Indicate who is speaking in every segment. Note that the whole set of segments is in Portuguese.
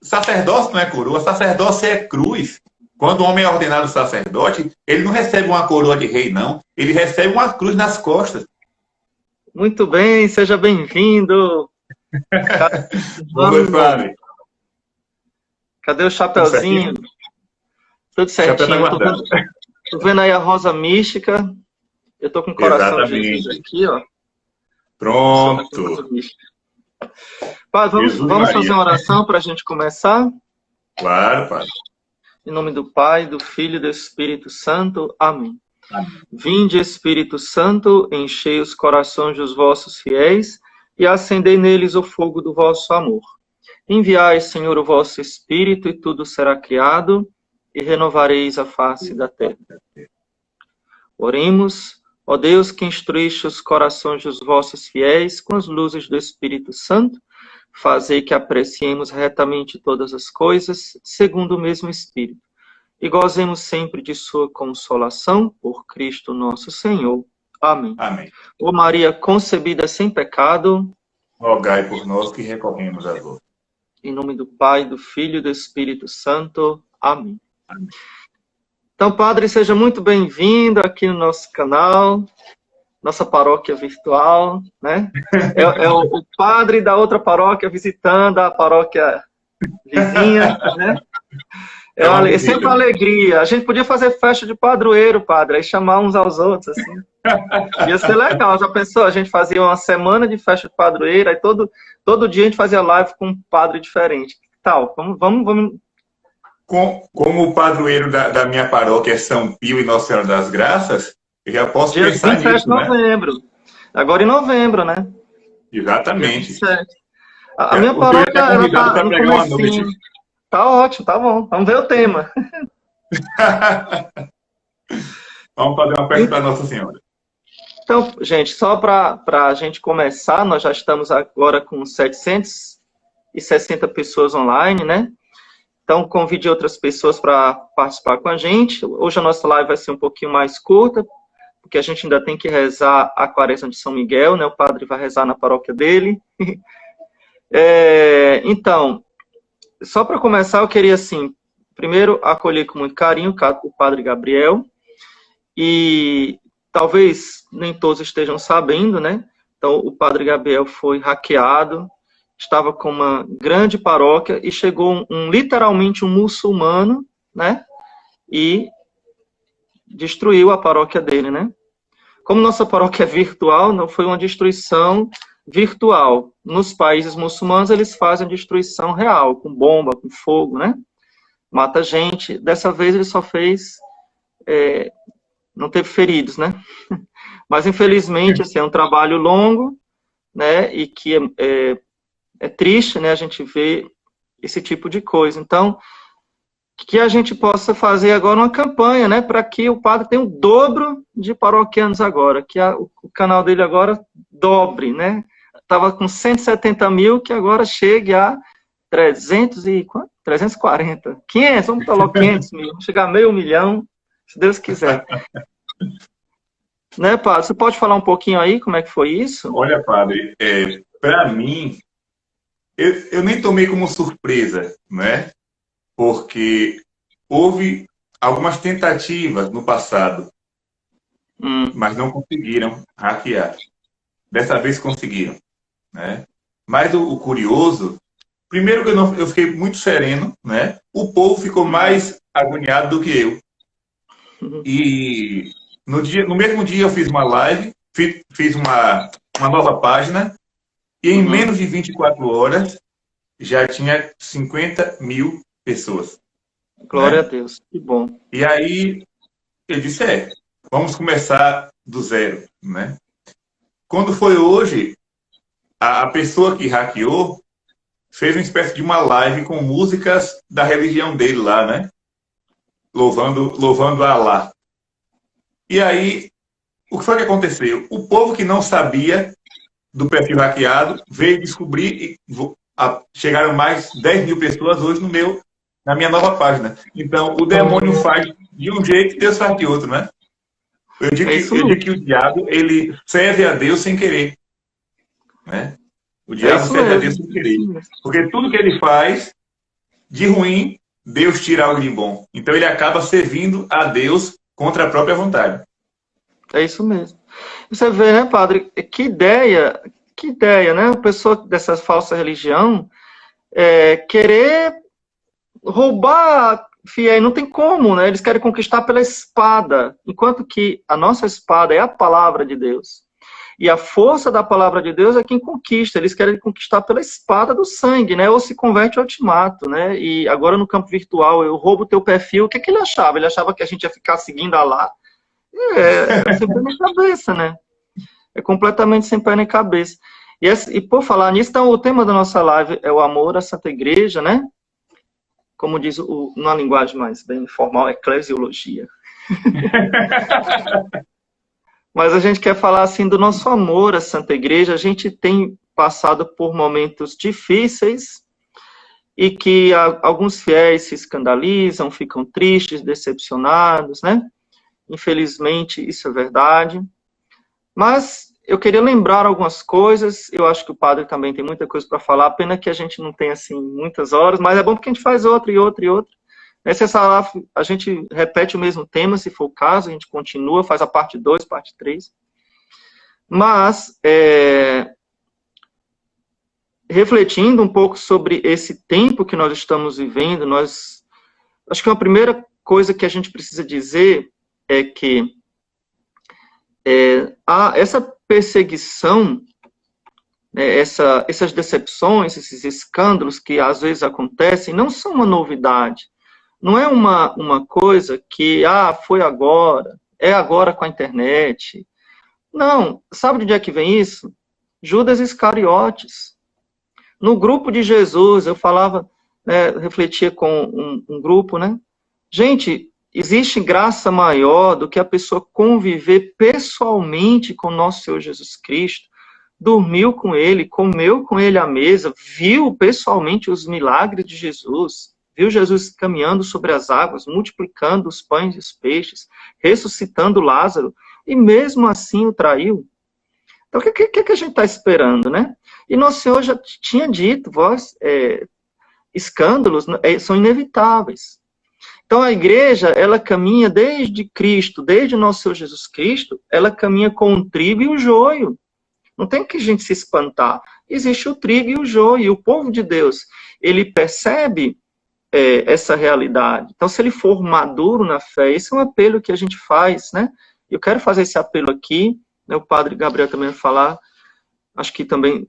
Speaker 1: sacerdócio não é coroa, sacerdócio é cruz. Quando o homem é ordenado sacerdote, ele não recebe uma coroa de rei, não. Ele recebe uma cruz nas costas.
Speaker 2: Muito bem, seja bem-vindo.
Speaker 1: Oi, padre.
Speaker 2: Cadê o chapeuzinho? Tudo certinho. Tô vendo aí a rosa mística. Eu tô com o coração de Jesus aqui, ó.
Speaker 1: Pronto.
Speaker 2: Padre, vamos fazer uma oração para a gente começar?
Speaker 1: Claro, padre.
Speaker 2: Em nome do Pai, do Filho e do Espírito Santo. Amém. Amém. Vinde, Espírito Santo, enchei os corações dos vossos fiéis e acendei neles o fogo do vosso amor. Enviai, Senhor, o vosso Espírito e tudo será criado e renovareis a face da terra. Oremos, ó Deus, que instruíste os corações dos vossos fiéis com as luzes do Espírito Santo, fazei que apreciemos retamente todas as coisas, segundo o mesmo Espírito, e gozemos sempre de sua consolação, por Cristo nosso Senhor. Amém.
Speaker 1: Amém.
Speaker 2: Ó Maria concebida sem pecado,
Speaker 1: rogai por nós que recorremos a vós.
Speaker 2: Em nome do Pai, do Filho e do Espírito Santo. Amém.
Speaker 1: Amém.
Speaker 2: Então, Padre, seja muito bem-vindo aqui no nosso canal, nossa paróquia virtual, né? É o padre da outra paróquia visitando a paróquia vizinha, né? É sempre uma alegria. A gente podia fazer festa de padroeiro, padre, aí chamar uns aos outros, assim. Ia ser legal. Já pensou? A gente fazia uma semana de festa de padroeiro, aí todo dia a gente fazia live com um padre diferente. Que tal? Vamos.
Speaker 1: Como o padroeiro da minha paróquia é São Pio e Nossa Senhora das Graças, eu já posso
Speaker 2: dia
Speaker 1: pensar
Speaker 2: 27
Speaker 1: nisso,
Speaker 2: de novembro. Né? Agora em novembro, né?
Speaker 1: Exatamente.
Speaker 2: A minha paróquia ela tá no comecinho. Tá ótimo, tá bom. Vamos ver o tema.
Speaker 1: Vamos fazer uma festa para Nossa Senhora.
Speaker 2: Então, gente, só para a gente começar, nós já estamos agora com 760 pessoas online, né? Então, convide outras pessoas para participar com a gente. Hoje a nossa live vai ser um pouquinho mais curta, porque a gente ainda tem que rezar a Quaresma de São Miguel, né? O padre vai rezar na paróquia dele. Então, só para começar, eu queria, assim, primeiro acolher com muito carinho o padre Gabriel, e talvez nem todos estejam sabendo, né? Então, o padre Gabriel foi hackeado, estava com uma grande paróquia e chegou literalmente um muçulmano, né? E destruiu a paróquia dele, né? Como nossa paróquia é virtual, não foi uma destruição virtual. Nos países muçulmanos, eles fazem destruição real, com bomba, com fogo, né? Mata gente. Dessa vez ele só fez... não teve feridos, né? Mas, infelizmente, assim, é um trabalho longo, né? E que é triste, né? A gente ver esse tipo de coisa. Então, que a gente possa fazer agora uma campanha, né? Para que o padre tenha o dobro de paroquianos agora. Que o canal dele agora dobre, né? Estava com 170 mil, que agora chegue a 340. 500, vamos botar logo 500 mil. Vamos chegar a 500 mil, se Deus quiser. Né, padre? Você pode falar um pouquinho aí como é que foi isso?
Speaker 1: Olha, padre, para mim, eu nem tomei como surpresa, né? Porque houve algumas tentativas no passado, mas não conseguiram hackear. Dessa vez conseguiram, né? Mas o curioso, primeiro que eu fiquei muito sereno, né? O povo ficou mais agoniado do que eu. E no mesmo dia eu fiz uma live, fiz uma nova página, e em menos de 24 horas já tinha 50 mil pessoas.
Speaker 2: Glória, né? A Deus, que bom.
Speaker 1: E aí eu disse, vamos começar do zero, né? Quando foi hoje, a pessoa que hackeou fez uma espécie de uma live com músicas da religião dele lá, né? Louvando a Allah. E aí, o que foi que aconteceu? O povo que não sabia do perfil hackeado veio descobrir e chegaram mais 10 mil pessoas hoje na minha nova página. Então, o demônio faz de um jeito e Deus faz de outro, né? Eu digo que o diabo, ele serve a Deus sem querer. Né? O diabo serve a Deus sem querer. Porque tudo que ele faz de ruim, Deus tira algo de bom. Então ele acaba servindo a Deus contra a própria vontade.
Speaker 2: É isso mesmo. Você vê, né, padre, que ideia, né? A pessoa dessa falsa religião querer roubar fiéis, não tem como, né? Eles querem conquistar pela espada, enquanto que a nossa espada é a palavra de Deus. E a força da palavra de Deus é quem conquista. Eles querem conquistar pela espada do sangue, né? Ou se converte ao ultimato, né? E agora no campo virtual eu roubo o teu perfil. O que ele achava? Ele achava que a gente ia ficar seguindo a lá. Sem pé nem cabeça, né? É completamente sem pé nem cabeça. E por falar nisso, então, o tema da nossa live é o amor à Santa Igreja, né? Como diz numa linguagem mais bem informal, eclesiologia. Mas a gente quer falar assim do nosso amor à Santa Igreja. A gente tem passado por momentos difíceis e que alguns fiéis se escandalizam, ficam tristes, decepcionados, né? Infelizmente, isso é verdade. Mas eu queria lembrar algumas coisas. Eu acho que o padre também tem muita coisa para falar. Pena que a gente não tem, assim, muitas horas, mas é bom porque a gente faz outra e outra e outra. A gente repete o mesmo tema, se for o caso, a gente continua, faz a parte 2, parte 3. Mas, refletindo um pouco sobre esse tempo que nós estamos vivendo, acho que uma primeira coisa que a gente precisa dizer é que essa perseguição, essas decepções, esses escândalos que às vezes acontecem, não são uma novidade. Não é uma coisa que, foi agora, é agora com a internet. Não, sabe de onde é que vem isso? Judas Iscariotes. No grupo de Jesus, eu falava, refletia com um grupo, né? Gente, existe graça maior do que a pessoa conviver pessoalmente com o nosso Senhor Jesus Cristo, dormiu com ele, comeu com ele à mesa, viu pessoalmente os milagres de Jesus, viu Jesus caminhando sobre as águas, multiplicando os pães e os peixes, ressuscitando Lázaro, e mesmo assim o traiu. Então, o que a gente está esperando, né? E nosso Senhor já tinha dito, escândalos são inevitáveis. Então, a igreja, ela caminha desde Cristo, desde nosso Senhor Jesus Cristo, ela caminha com o trigo e o joio. Não tem que a gente se espantar. Existe o trigo e o joio. E o povo de Deus, ele percebe essa realidade. Então, se ele for maduro na fé, esse é um apelo que a gente faz, né? Eu quero fazer esse apelo aqui, né? O padre Gabriel também vai falar, acho que também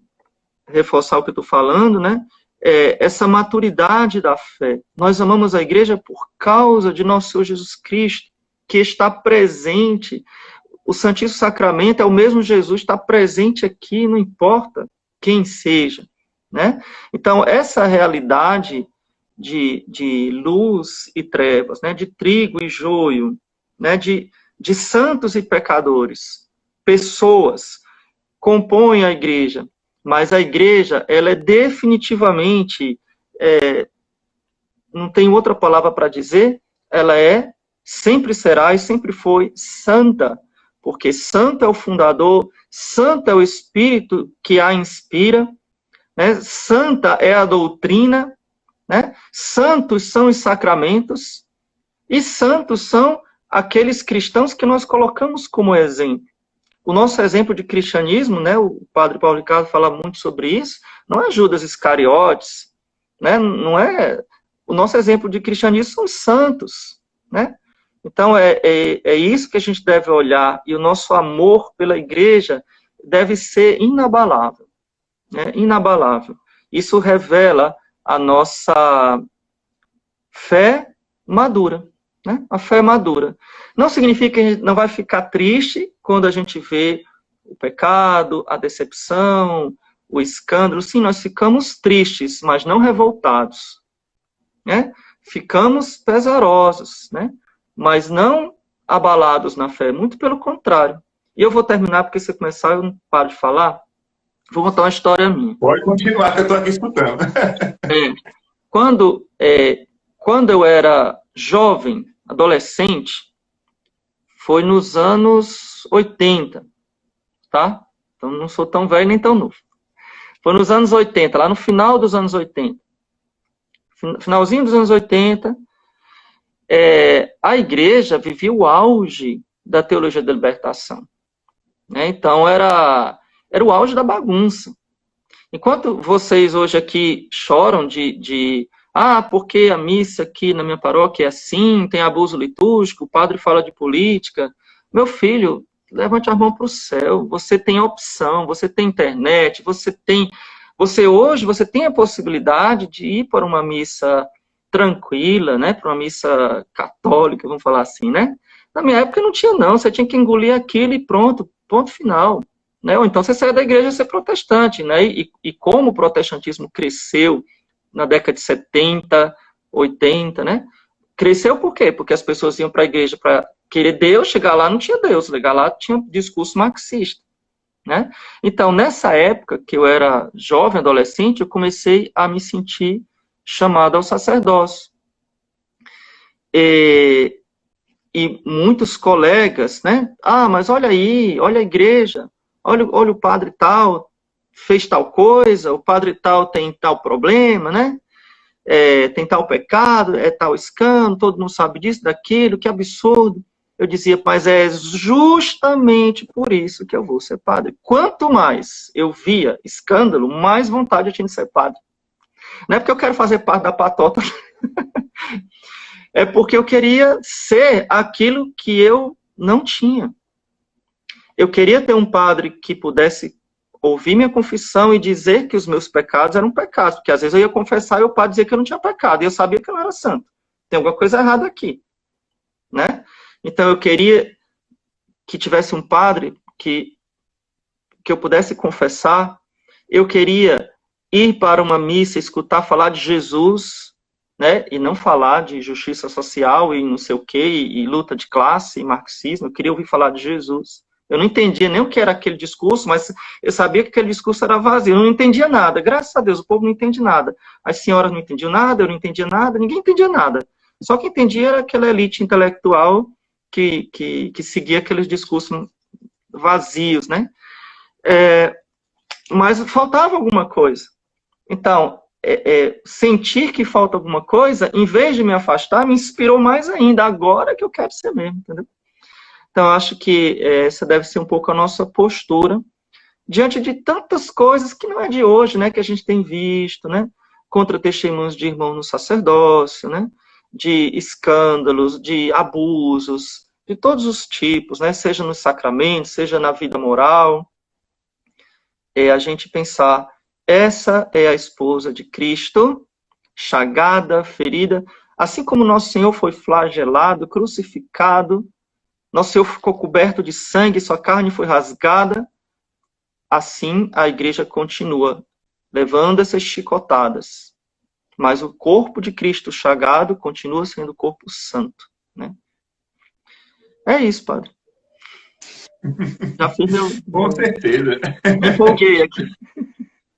Speaker 2: reforçar o que eu estou falando, né? Essa maturidade da fé. Nós amamos a igreja por causa de nosso Senhor Jesus Cristo, que está presente. O Santíssimo Sacramento é o mesmo Jesus, está presente aqui, não importa quem seja, né? Então, essa realidade de luz e trevas, né? De trigo e joio, né? De santos e pecadores, pessoas, compõem a igreja. Mas a igreja, ela é definitivamente, não tem outra palavra para dizer, ela sempre será e sempre foi santa, porque santo é o fundador, santo é o Espírito que a inspira, né? Santa é a doutrina, né? Santos são os sacramentos, e santos são aqueles cristãos que nós colocamos como exemplo. O nosso exemplo de cristianismo, né, o padre Paulo Ricardo fala muito sobre isso, não é Judas Iscariotes, né, não é... O nosso exemplo de cristianismo são santos, né? Então, é isso que a gente deve olhar, e o nosso amor pela igreja deve ser inabalável, né, inabalável. Isso revela a nossa fé madura, né? A fé madura. Não significa que a gente não vai ficar triste quando a gente vê o pecado, a decepção, o escândalo. Sim, nós ficamos tristes, mas não revoltados, né? Ficamos pesarosos, né? Mas não abalados na fé, muito pelo contrário. E eu vou terminar, porque se começar eu não paro de falar. Vou contar uma história minha.
Speaker 1: Pode continuar, que eu estou aqui escutando.
Speaker 2: Quando eu era jovem, adolescente, foi nos anos 80, tá? Então não sou tão velho nem tão novo. Foi nos anos 80, lá no final dos anos 80. finalzinho dos anos 80, a igreja vivia o auge da teologia da libertação. Né? Então, era o auge da bagunça. Enquanto vocês hoje aqui choram porque a missa aqui na minha paróquia é assim, tem abuso litúrgico, o padre fala de política. Meu filho, levante a mão para o céu. Você tem opção, você tem internet, você hoje tem a possibilidade de ir para uma missa tranquila, né? Para uma missa católica, vamos falar assim, né? Na minha época não tinha não, você tinha que engolir aquilo e pronto, ponto final. Né? Ou então você sai da igreja e ser protestante, né? E como o protestantismo cresceu na década de 70, 80, né? Cresceu por quê? Porque as pessoas iam para a igreja para querer Deus, chegar lá não tinha Deus, chegar lá tinha discurso marxista, né? Então, nessa época que eu era jovem, adolescente, eu comecei a me sentir chamado ao sacerdócio. E muitos colegas, né? Mas olha aí, olha a igreja, olha o padre tal, fez tal coisa, o padre tal tem tal problema, né? Tem tal pecado, tal escândalo, todo mundo sabe disso, daquilo, que absurdo. Eu dizia, mas é justamente por isso que eu vou ser padre. Quanto mais eu via escândalo, mais vontade eu tinha de ser padre. Não é porque eu quero fazer parte da patota, é porque eu queria ser aquilo que eu não tinha. Eu queria ter um padre que pudesse ouvir minha confissão e dizer que os meus pecados eram pecados, porque às vezes eu ia confessar e o padre dizia que eu não tinha pecado, e eu sabia que eu não era santo. Tem alguma coisa errada aqui, né? Então eu queria que tivesse um padre que eu pudesse confessar, eu queria ir para uma missa, escutar falar de Jesus, né? E não falar de justiça social e não sei o quê, e luta de classe, e marxismo, eu queria ouvir falar de Jesus. Eu não entendia nem o que era aquele discurso, mas eu sabia que aquele discurso era vazio. Eu não entendia nada. Graças a Deus, o povo não entende nada. As senhoras não entendiam nada, eu não entendia nada, ninguém entendia nada. Só que entendia era aquela elite intelectual que seguia aqueles discursos vazios, né? Mas faltava alguma coisa. Então, sentir que falta alguma coisa, em vez de me afastar, me inspirou mais ainda. Agora que eu quero ser mesmo, entendeu? Então, acho que essa deve ser um pouco a nossa postura diante de tantas coisas que não é de hoje, né, que a gente tem visto, né, contra testemunhos de irmãos no sacerdócio, né, de escândalos, de abusos, de todos os tipos, né, seja nos sacramentos, seja na vida moral. A gente pensar, essa é a esposa de Cristo, chagada, ferida, assim como nosso Senhor foi flagelado, crucificado, nosso Senhor ficou coberto de sangue, sua carne foi rasgada. Assim, a igreja continua levando essas chicotadas. Mas o corpo de Cristo chagado continua sendo o corpo santo. Né? É isso, padre. Já fiz meu...
Speaker 1: Com certeza.
Speaker 2: Me empolguei aqui.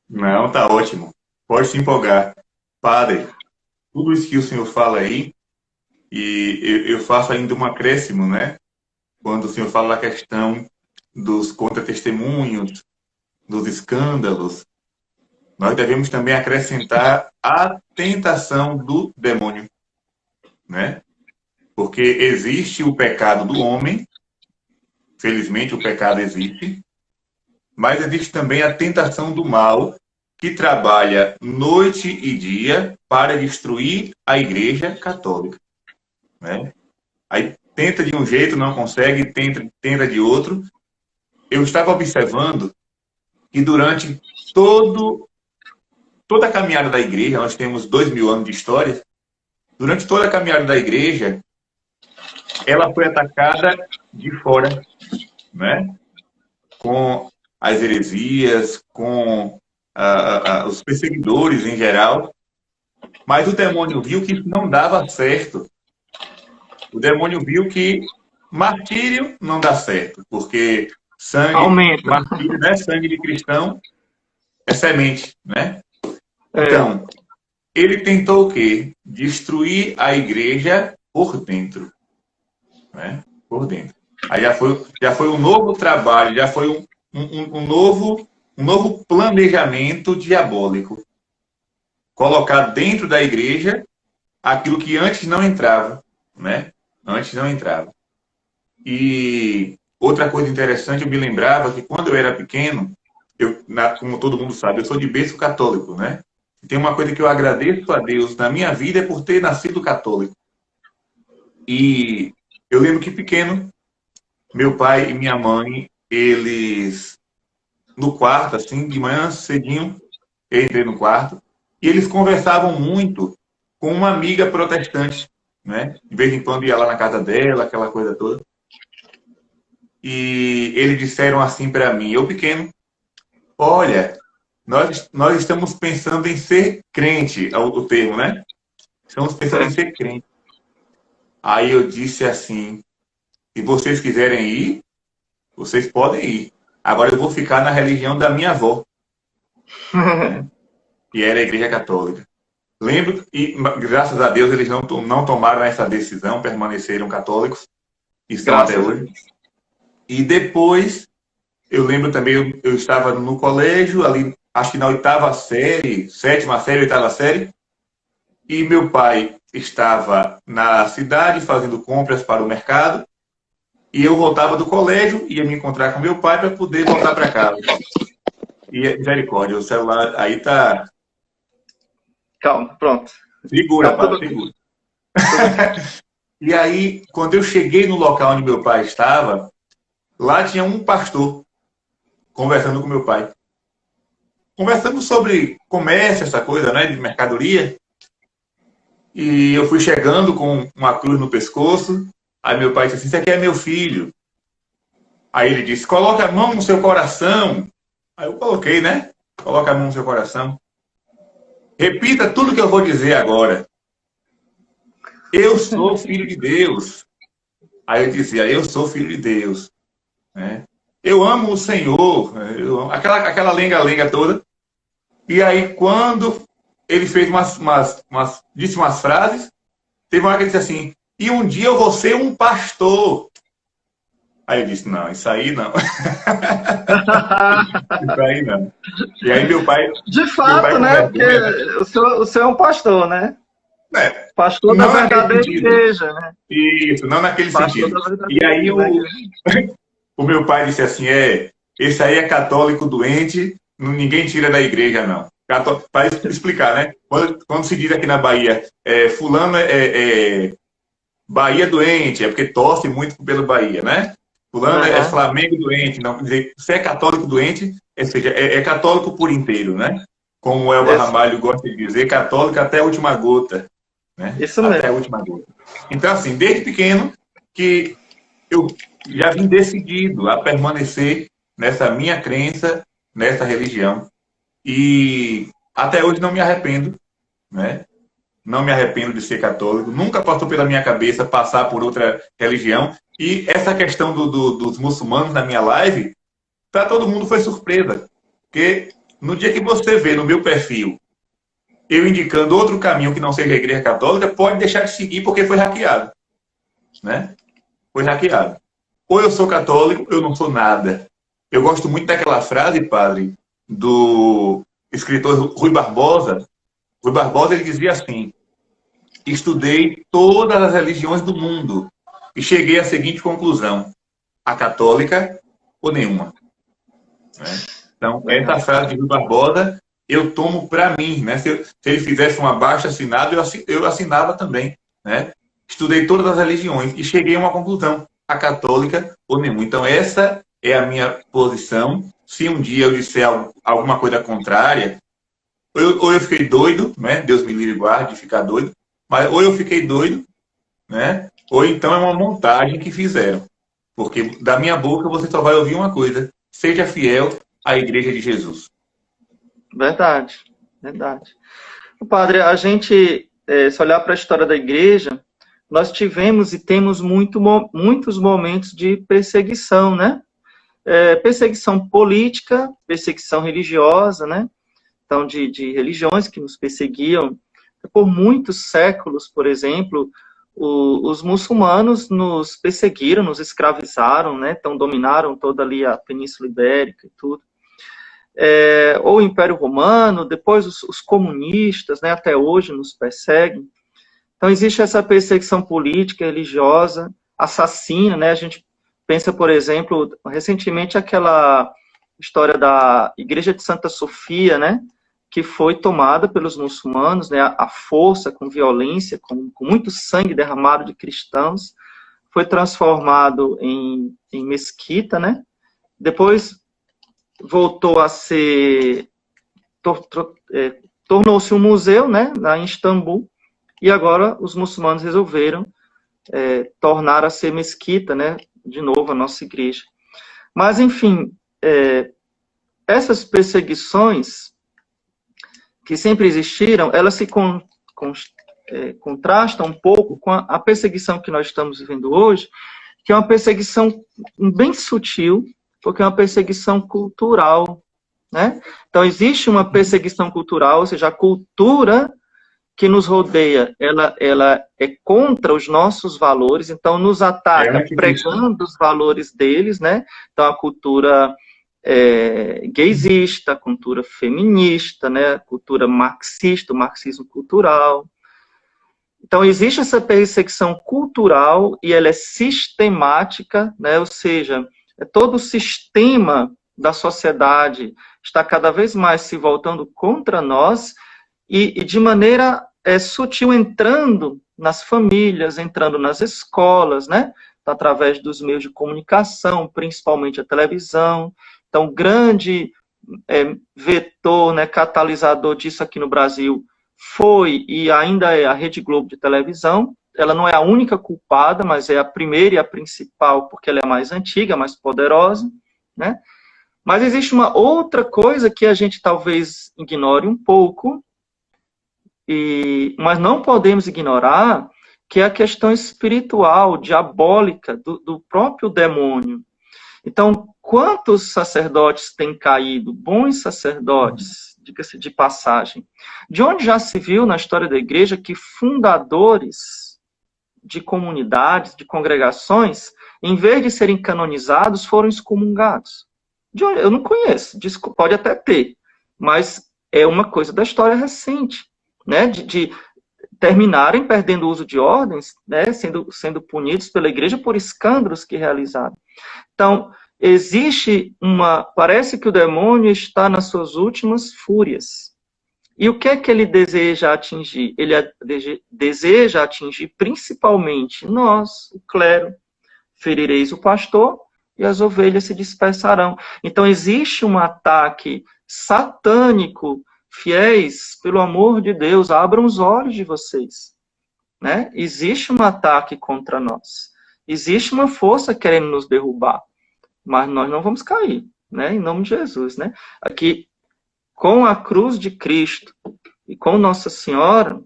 Speaker 1: Não, tá ótimo. Pode se empolgar. Padre, tudo isso que o senhor fala aí, e eu faço ainda um acréscimo, né? Quando o senhor fala da questão dos contra-testemunhos, dos escândalos, nós devemos também acrescentar a tentação do demônio, né? Porque existe o pecado do homem, felizmente o pecado existe, mas existe também a tentação do mal, que trabalha noite e dia para destruir a Igreja Católica, né? Aí tenta de um jeito, não consegue, tenta de outro. Eu estava observando que durante toda a caminhada da igreja, nós temos 2000 anos de história, durante toda a caminhada da igreja, ela foi atacada de fora, né? Com as heresias, com os perseguidores em geral, mas o demônio viu que isso não dava certo. O demônio viu que martírio não dá certo, porque martírio, né? Sangue de cristão é semente, né? Então, ele tentou o quê? Destruir a igreja por dentro, né? Por dentro. Aí já foi um novo trabalho, já foi um novo planejamento diabólico. colocar dentro da igreja aquilo que antes não entrava, né? Antes não entrava. E outra coisa interessante, eu me lembrava que quando eu era pequeno, como todo mundo sabe, eu sou de berço católico, né? E tem uma coisa que eu agradeço a Deus na minha vida é por ter nascido católico. E eu lembro que pequeno, meu pai e minha mãe, eles no quarto, assim, de manhã cedinho, eu entrei no quarto, e eles conversavam muito com uma amiga protestante, né? De vez em quando ia lá na casa dela, aquela coisa toda. E eles disseram assim para mim, eu pequeno, olha, nós estamos pensando em ser crente, é o termo, né? Estamos pensando em ser crente. Aí eu disse assim, se vocês quiserem ir, vocês podem ir. Agora eu vou ficar na religião da minha avó, né? E era a Igreja Católica. Lembro, e graças a Deus eles não tomaram essa decisão, permaneceram católicos, e estão até hoje. E depois, eu lembro também, eu estava no colégio, ali, acho que na 8ª série, 7ª série, 8ª série, e meu pai estava na cidade fazendo compras para o mercado, e eu voltava do colégio, ia me encontrar com meu pai para poder voltar para casa. E misericórdia, o celular aí tá...
Speaker 2: Calma, pronto.
Speaker 1: Segura, pai, segura. E aí, quando eu cheguei no local onde meu pai estava, lá tinha um pastor conversando com meu pai. Conversando sobre comércio, essa coisa, né, de mercadoria. E eu fui chegando com uma cruz no pescoço. Aí meu pai disse assim, isso aqui é meu filho. Aí ele disse, coloca a mão no seu coração. Aí eu coloquei, né? Coloca a mão no seu coração. Repita tudo que eu vou dizer agora. Eu sou filho de Deus. Aí eu dizia, eu sou filho de Deus. Né? Eu amo o Senhor. Aquela lenga-lenga toda. E aí, quando ele fez disse umas frases, teve uma hora que ele disse assim, e um dia eu vou ser um pastor. Aí eu disse, não, isso aí não. Isso aí não. E aí meu pai...
Speaker 2: De fato, né? Porque o senhor é um pastor, né?
Speaker 1: É,
Speaker 2: pastor da verdadeira igreja, né?
Speaker 1: Isso, não naquele
Speaker 2: pastor
Speaker 1: sentido. E aí o meu pai disse assim, esse aí é católico doente, ninguém tira da igreja, não. Para explicar, né? Quando se diz aqui na Bahia, fulano Bahia doente, é porque torce muito pelo Bahia, né? Fulano é Flamengo doente, não quer dizer, se é católico doente, ou seja, é católico por inteiro, né? Como o Elba Ramalho gosta de dizer, católico até a última gota. Né?
Speaker 2: Isso mesmo.
Speaker 1: Até a última gota. Então, assim, desde pequeno, que eu já vim decidido a permanecer nessa minha crença, nessa religião. E até hoje não me arrependo, né? Não me arrependo de ser católico. Nunca passou pela minha cabeça passar por outra religião. E essa questão dos muçulmanos na minha live, para todo mundo foi surpresa. Porque no dia que você vê no meu perfil eu indicando outro caminho que não seja a Igreja Católica, pode deixar de seguir porque foi hackeado. Né? Foi hackeado. Ou eu sou católico, eu não sou nada. Eu gosto muito daquela frase, padre, do escritor Rui Barbosa. Rui Barbosa, ele dizia assim, estudei todas as religiões do mundo e cheguei à seguinte conclusão, a católica ou nenhuma. Né? Então, essa frase de Rui Barbosa eu tomo para mim, né? Se ele fizesse um abaixo-assinado, eu assinava também, né? Estudei todas as religiões e cheguei a uma conclusão, a católica ou nenhuma. Então, essa é a minha posição. Se um dia eu disser alguma coisa contrária, ou eu fiquei doido, né? Deus me livre e guarde de ficar doido, mas ou eu fiquei doido, né? Ou então é uma montagem que fizeram. Porque da minha boca você só vai ouvir uma coisa, seja fiel à Igreja de Jesus.
Speaker 2: Verdade, verdade. Padre, a gente, se olhar para a história da igreja, nós tivemos e temos muitos momentos de perseguição, né? Perseguição política, perseguição religiosa, né? Então, de religiões que nos perseguiam. Por muitos séculos, por exemplo, os muçulmanos nos perseguiram, nos escravizaram, né? Então, dominaram toda ali a Península Ibérica e tudo. ou o Império Romano, depois os comunistas, né, até hoje nos perseguem. Então, existe essa perseguição política, religiosa, assassina, né? A gente pensa, por exemplo, recentemente aquela história da Igreja de Santa Sofia, né? Que foi tomada pelos muçulmanos, né? A força, com violência, com muito sangue derramado de cristãos, foi transformado em mesquita, né? Depois voltou a ser... tornou-se um museu, né? Lá em Istambul. E agora os muçulmanos resolveram tornar a ser mesquita, né, de novo, a nossa igreja. Mas, enfim, essas perseguições que sempre existiram, elas se contrastam um pouco com a perseguição que nós estamos vivendo hoje, que é uma perseguição bem sutil, porque é uma perseguição cultural, né? Então, existe uma perseguição cultural, ou seja, a cultura que nos rodeia, ela é contra os nossos valores, então nos ataca pregando os valores deles, né? Então a cultura gaysista, a cultura feminista, né? A cultura marxista, o marxismo cultural. Então existe essa perseguição cultural e ela é sistemática, né? Ou seja, todo o sistema da sociedade está cada vez mais se voltando contra nós, e de maneira sutil entrando nas famílias, entrando nas escolas, né? Através dos meios de comunicação, principalmente a televisão. Então, grande vetor, né, catalisador disso aqui no Brasil foi e ainda é a Rede Globo de televisão. Ela não é a única culpada, mas é a primeira e a principal, porque ela é a mais antiga, a mais poderosa, né? Mas existe uma outra coisa que a gente talvez ignore um pouco, mas não podemos ignorar, que é a questão espiritual, diabólica, do próprio demônio. Então, quantos sacerdotes têm caído, bons sacerdotes, diga-se de passagem, de onde já se viu na história da igreja que fundadores de comunidades, de congregações, em vez de serem canonizados, foram excomungados? Eu não conheço, pode até ter, mas é uma coisa da história recente, né, de terminarem perdendo o uso de ordens, né, sendo punidos pela igreja por escândalos que realizaram. Então, parece que o demônio está nas suas últimas fúrias. E o que é que ele deseja atingir? Ele deseja atingir principalmente nós, o clero. Ferireis o pastor e as ovelhas se dispersarão. Então, existe um ataque satânico. Fiéis, pelo amor de Deus, abram os olhos de vocês, né? Existe um ataque contra nós. Existe uma força querendo nos derrubar, mas nós não vamos cair, né? Em nome de Jesus, né? Aqui, com a cruz de Cristo e com Nossa Senhora,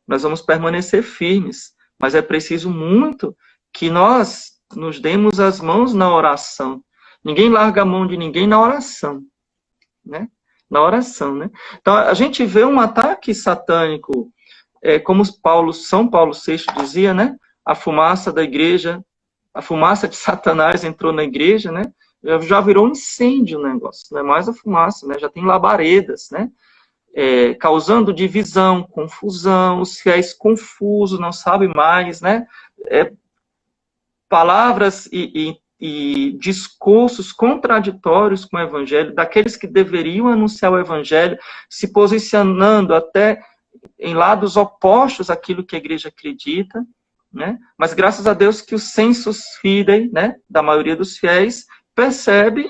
Speaker 2: nós vamos permanecer firmes, mas é preciso muito que nós nos demos as mãos na oração. Ninguém larga a mão de ninguém na oração, né? Na oração, né? Então, a gente vê um ataque satânico, como São Paulo VI dizia, né? A fumaça da igreja, a fumaça de Satanás entrou na igreja, né? Já virou um incêndio o negócio, não é mais a fumaça, né? Já tem labaredas, né? Causando divisão, confusão, os fiéis confusos, não sabem mais, né? Palavras e discursos contraditórios com o evangelho, daqueles que deveriam anunciar o evangelho, se posicionando até em lados opostos àquilo que a igreja acredita, né? Mas graças a Deus que o sensus fidei, né, da maioria dos fiéis, percebe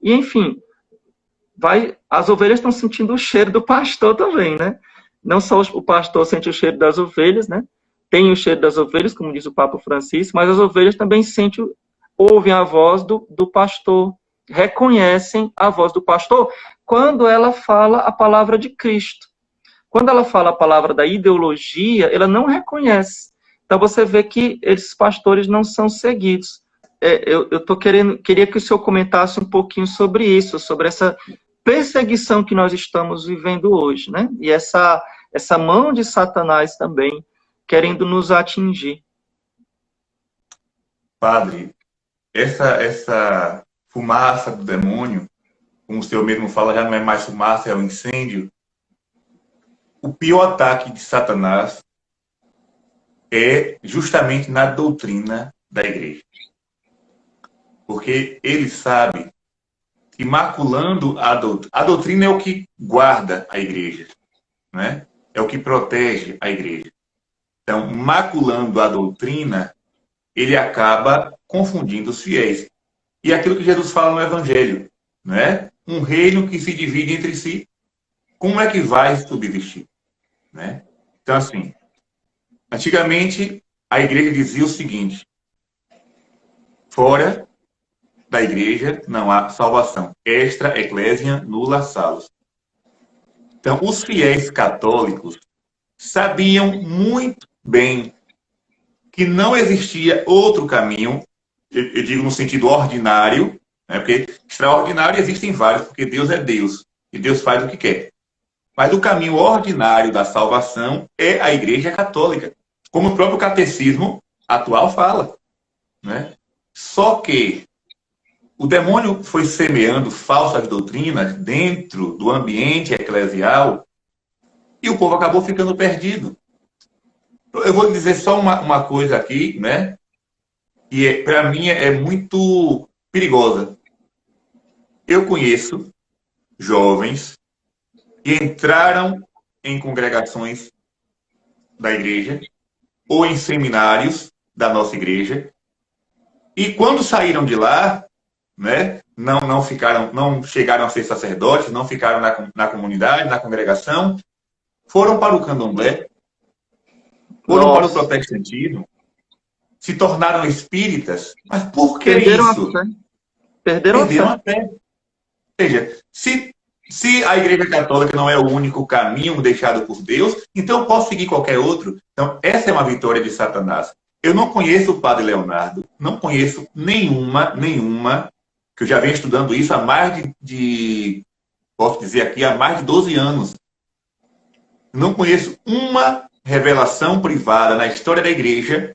Speaker 2: e enfim, as ovelhas estão sentindo o cheiro do pastor também, né? Não só o pastor sente o cheiro das ovelhas, né? Tem o cheiro das ovelhas, como diz o Papa Francisco, mas as ovelhas também ouvem a voz do pastor, reconhecem a voz do pastor quando ela fala a palavra de Cristo. Quando ela fala a palavra da ideologia, ela não reconhece. Então você vê que esses pastores não são seguidos. Queria que o senhor comentasse um pouquinho sobre isso, sobre essa perseguição que nós estamos vivendo hoje, né? E essa mão de Satanás também querendo nos atingir.
Speaker 1: Padre, essa fumaça do demônio, como o senhor mesmo fala, já não é mais fumaça, é um incêndio. O pior ataque de Satanás é justamente na doutrina da igreja. Porque ele sabe que maculando a doutrina é o que guarda a igreja, né? É o que protege a igreja. Então, maculando a doutrina, ele acaba confundindo os fiéis. E aquilo que Jesus fala no Evangelho, né? Um reino que se divide entre si, como é que vai subsistir? Né? Então, assim, antigamente a igreja dizia o seguinte: fora da igreja não há salvação. Extra ecclesia nulla salus. Então, os fiéis católicos sabiam muito bem que não existia outro caminho, eu digo no sentido ordinário, né? Porque extraordinário existem vários, porque Deus é Deus, e Deus faz o que quer. Mas o caminho ordinário da salvação é a Igreja Católica, como o próprio catecismo atual fala. Né? Só que o demônio foi semeando falsas doutrinas dentro do ambiente eclesial e o povo acabou ficando perdido. Eu vou dizer só uma coisa aqui, né? Que para mim é muito perigosa. Eu conheço jovens que entraram em congregações da igreja ou em seminários da nossa igreja e quando saíram de lá, né, não ficaram, não chegaram a ser sacerdotes, não ficaram na comunidade, na congregação, foram para o candomblé, foram para o protestantismo, se tornaram espíritas. Mas por que
Speaker 2: Perderam
Speaker 1: isso?
Speaker 2: A fé. Perderam
Speaker 1: a fé. Ou seja, se a Igreja Católica não é o único caminho deixado por Deus, então eu posso seguir qualquer outro. Então, essa é uma vitória de Satanás. Eu não conheço o Padre Leonardo, não conheço nenhuma, que eu já venho estudando isso há mais posso dizer aqui, há mais de 12 anos. Não conheço uma revelação privada na história da Igreja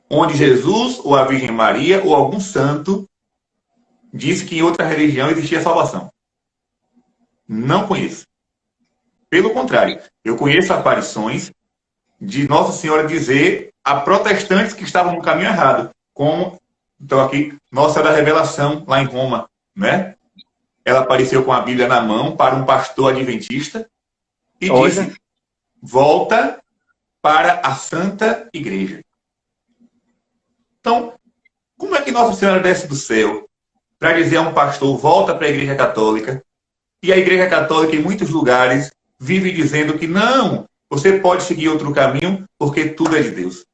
Speaker 1: onde Jesus ou a Virgem Maria ou algum santo disse que em outra religião existia salvação. Não conheço. Pelo contrário, eu conheço aparições de Nossa Senhora dizer a protestantes que estavam no caminho errado, como, então aqui, Nossa Senhora da Revelação, lá em Roma, né? Ela apareceu com a Bíblia na mão para um pastor adventista e disse: volta para a Santa Igreja. Então, como é que Nossa Senhora desce do céu para dizer a um pastor, volta para a Igreja Católica, e a Igreja Católica, em muitos lugares, vive dizendo que não, você pode seguir outro caminho, porque tudo é de Deus.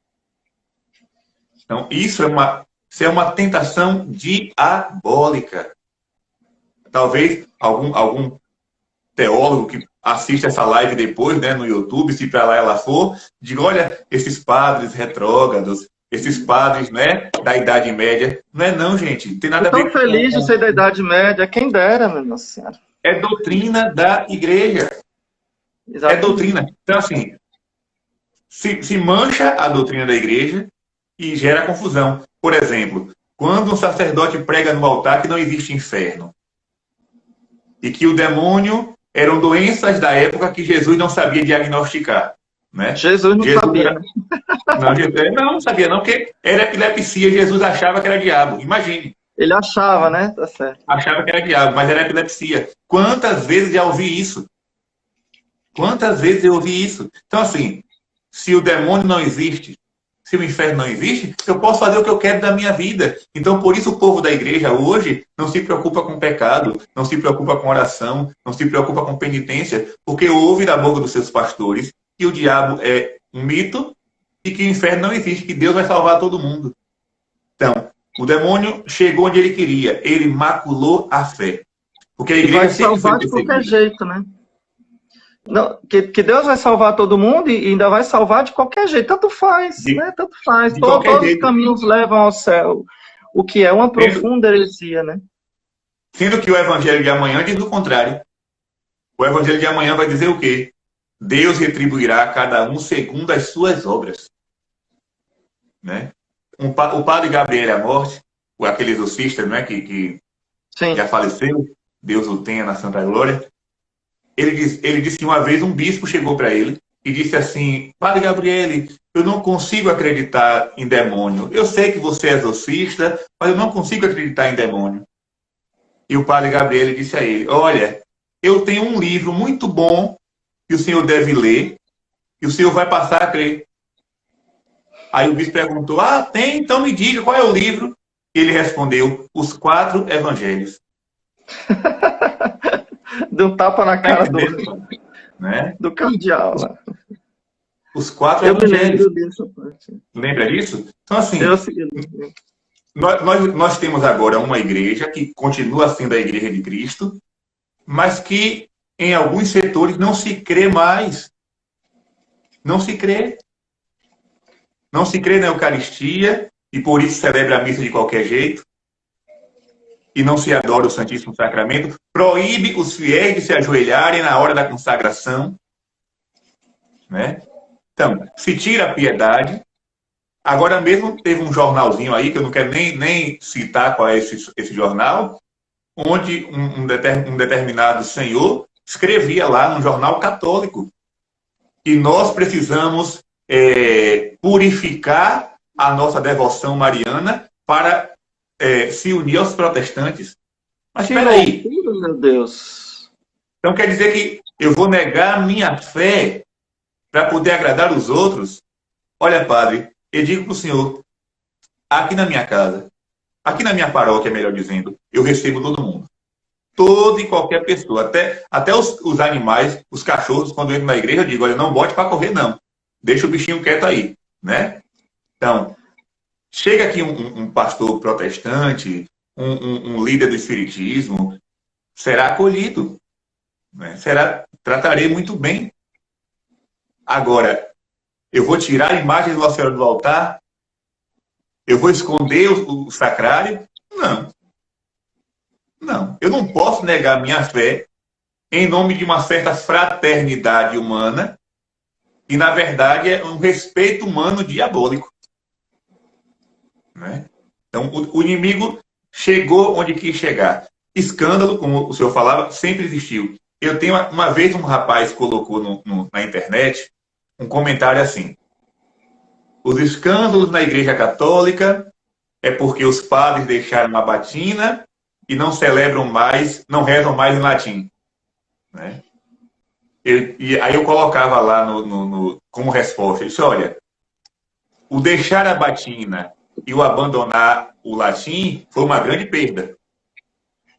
Speaker 1: Então, isso é uma tentação diabólica. Talvez algum teólogo que assiste essa live depois, né, no YouTube, se para lá ela for, diga: olha, esses padres retrógrados, esses padres, né, da Idade Média. Não é não, gente. Não tem nada a ver
Speaker 2: com... Estou feliz de ser da Idade Média. Quem dera, meu Nossa Senhora.
Speaker 1: É doutrina da igreja. Exatamente. É doutrina. Então, assim, se mancha a doutrina da igreja e gera confusão. Por exemplo, quando um sacerdote prega no altar que não existe inferno e que o demônio eram doenças da época que Jesus não sabia diagnosticar. Né?
Speaker 2: Jesus não sabia.
Speaker 1: Não sabia não, porque era epilepsia, Jesus achava que era diabo. Imagine.
Speaker 2: Ele achava, né? Tá certo.
Speaker 1: Achava que era diabo, mas era epilepsia. Quantas vezes já ouvi isso? Quantas vezes eu ouvi isso? Então, assim, se o demônio não existe, se o inferno não existe, eu posso fazer o que eu quero da minha vida. Então, por isso o povo da igreja hoje não se preocupa com pecado, não se preocupa com oração, não se preocupa com penitência, porque ouve da boca dos seus pastores que o diabo é um mito e que o inferno não existe, que Deus vai salvar todo mundo. Então, o demônio chegou onde ele queria, ele maculou a fé. Porque a igreja
Speaker 2: vai salvar de qualquer jeito, né? Não, que Deus vai salvar todo mundo e ainda vai salvar de qualquer jeito. Tanto faz, né? Tanto faz. Todos os caminhos levam ao céu. O que é uma profunda heresia, né?
Speaker 1: Sendo que o evangelho de amanhã diz o contrário. O evangelho de amanhã vai dizer o quê? Deus retribuirá a cada um segundo as suas obras. Né? O padre Gabriel à morte, aquele exorcista, né, que já faleceu, Deus o tenha na Santa Glória, ele disse que uma vez um bispo chegou para ele e disse assim: Padre Gabriele, eu não consigo acreditar em demônio. Eu sei que você é exorcista, mas eu não consigo acreditar em demônio. E o Padre Gabriele disse a ele: olha, eu tenho um livro muito bom que o senhor deve ler e o senhor vai passar a crer. Aí o bispo perguntou: ah, tem? Então me diga qual é o livro. Ele respondeu: Os Quatro Evangelhos.
Speaker 2: Deu um tapa na cara
Speaker 1: né?
Speaker 2: do cardeal lá.
Speaker 1: Os Quatro Evangelhos. Lembra disso? Então, assim, nós temos agora uma igreja que continua sendo a Igreja de Cristo, mas que em alguns setores não se crê mais. Não se crê. Não se crê na Eucaristia e por isso celebra a missa de qualquer jeito. E não se adora o Santíssimo Sacramento. Proíbe os fiéis de se ajoelharem na hora da consagração. Né? Então, se tira a piedade. Agora mesmo teve um jornalzinho aí, que eu não quero nem citar qual é esse jornal, onde um determinado senhor escrevia lá num jornal católico que nós precisamos purificar a nossa devoção mariana para se unir aos protestantes. Mas espera aí.
Speaker 2: Meu Deus.
Speaker 1: Então quer dizer que eu vou negar a minha fé para poder agradar os outros? Olha, padre, eu digo para o senhor, aqui na minha casa, aqui na minha paróquia, melhor dizendo, eu recebo todo mundo. Toda e qualquer pessoa, até os animais, os cachorros, quando entram na igreja, eu digo: olha, não bote para correr, não. Deixa o bichinho quieto aí, né? Então, chega aqui um pastor protestante, um líder do espiritismo, será acolhido, né? Tratarei muito bem. Agora, eu vou tirar a imagem do Nossa Senhora do altar? Eu vou esconder o sacrário? Não. Não. Eu não posso negar a minha fé em nome de uma certa fraternidade humana e, na verdade, é um respeito humano diabólico. Né? Então, o inimigo chegou onde quis chegar. Escândalo, como o senhor falava, sempre existiu. Eu tenho, uma vez um rapaz colocou na internet um comentário assim: os escândalos na Igreja Católica é porque os padres deixaram a batina e não celebram mais, não rezam mais em latim. Né? E aí eu colocava lá como resposta, eu disse: olha, o deixar a batina e o abandonar o latim foi uma grande perda.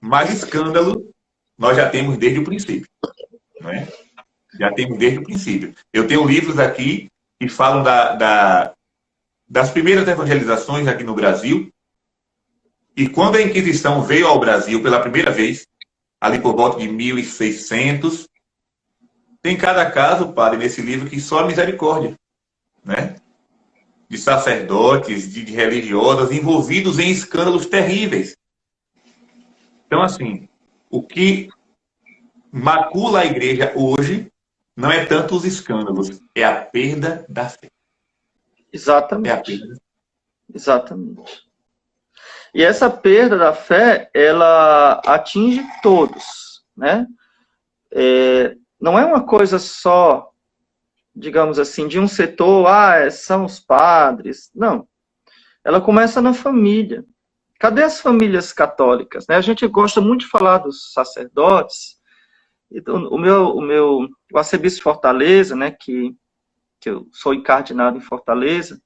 Speaker 1: Mas escândalo nós já temos desde o princípio. Né? Já temos desde o princípio. Eu tenho livros aqui que falam das primeiras evangelizações aqui no Brasil. E quando a Inquisição veio ao Brasil pela primeira vez, ali por volta de 1600, tem cada caso, padre, nesse livro, que só a misericórdia. Né? De sacerdotes, de religiosas envolvidos em escândalos terríveis. Então, assim, o que macula a igreja hoje não é tanto os escândalos, é a perda da fé.
Speaker 2: Exatamente.
Speaker 1: É a perda.
Speaker 2: Exatamente. E essa perda da fé, ela atinge todos, né? Não é uma coisa só, digamos assim, de um setor, são os padres. Não. Ela começa na família. Cadê as famílias católicas? Né? A gente gosta muito de falar dos sacerdotes. O arcebispo de Fortaleza, né, que eu sou encardinado em Fortaleza,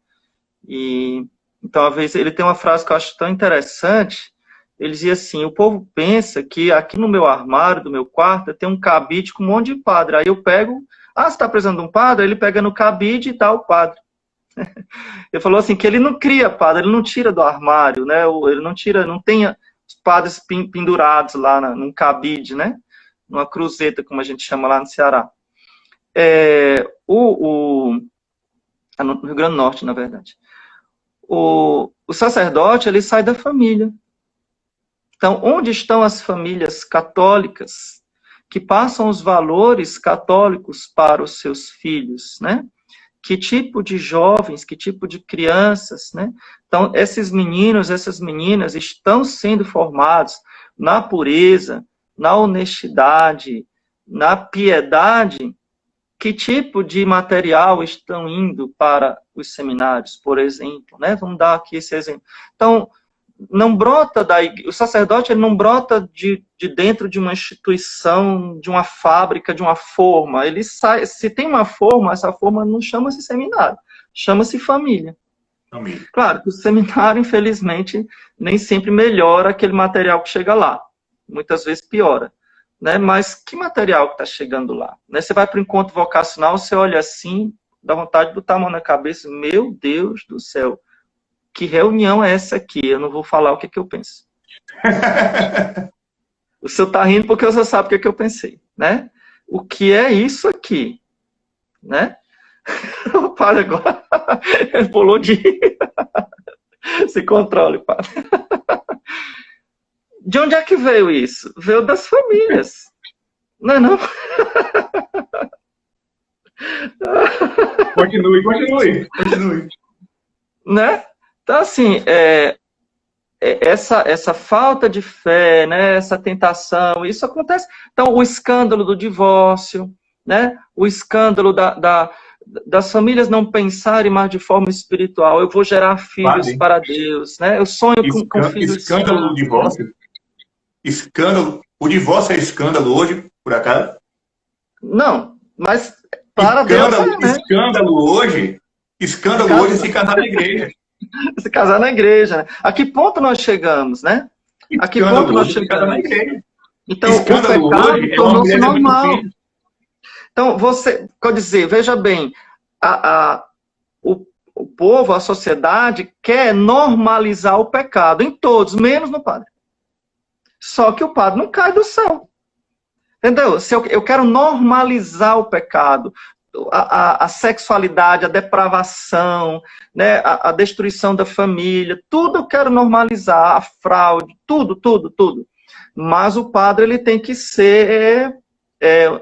Speaker 2: e então, às vezes, ele tem uma frase que eu acho tão interessante. Ele dizia assim: o povo pensa que aqui no meu armário, do meu quarto, tem um cabide com um monte de padre. Aí eu pego, você está precisando de um padre? Ele pega no cabide e dá o padre. Ele falou assim, que ele não cria padre, ele não tira do armário, né? Ele não tira, não tem os padres pendurados lá num cabide, né? Numa cruzeta, como a gente chama lá no Ceará. No Rio Grande do Norte, na verdade. O sacerdote, ele sai da família. Então, onde estão as famílias católicas que passam os valores católicos para os seus filhos, né? Que tipo de jovens, que tipo de crianças, né? Então, esses meninos, essas meninas estão sendo formados na pureza, na honestidade, na piedade, que tipo de material estão indo para os seminários, por exemplo, né? Vamos dar aqui esse exemplo. Então, não brota o sacerdote, ele não brota de dentro de uma instituição, de uma fábrica, de uma forma. Ele sai, se tem uma forma, essa forma não chama-se seminário, chama-se família.
Speaker 1: Família.
Speaker 2: Claro que o seminário, infelizmente, nem sempre melhora aquele material que chega lá. Muitas vezes piora. Né? Mas que material que está chegando lá? Né? Você vai para o encontro vocacional, você olha assim, dá vontade de botar a mão na cabeça, meu Deus do céu, que reunião é essa aqui? Eu não vou falar o que eu penso. O senhor está rindo porque você sabe o que eu pensei, né? O que é isso aqui? Né? O padre agora, ele pulou de... Se controle, padre. De onde é que veio isso? Veio das famílias. Não é não?
Speaker 1: Continue.
Speaker 2: Né? Então, assim, essa falta de fé, né, essa tentação, isso acontece. Então, o escândalo do divórcio, né, o escândalo das famílias não pensarem mais de forma espiritual. Eu vou gerar filhos para Deus, né? Eu sonho com filhos.
Speaker 1: Escândalo do divórcio? Escândalo. O divórcio é escândalo hoje, por acaso?
Speaker 2: Não, mas para Deus é, né?
Speaker 1: Escândalo hoje é se casar na igreja.
Speaker 2: Se casar na igreja, né? A que ponto nós chegamos, né? A que ponto nós chegamos?
Speaker 1: Na igreja.
Speaker 2: Então, o pecado tornou-se normal. Então, quer dizer, veja bem, o povo, a sociedade, quer normalizar o pecado em todos, menos no padre. Só que o padre não cai do céu. Entendeu? Se eu quero normalizar o pecado, a sexualidade, a depravação, né, a destruição da família, tudo eu quero normalizar, a fraude, tudo. Mas o padre, ele tem que ser... Eu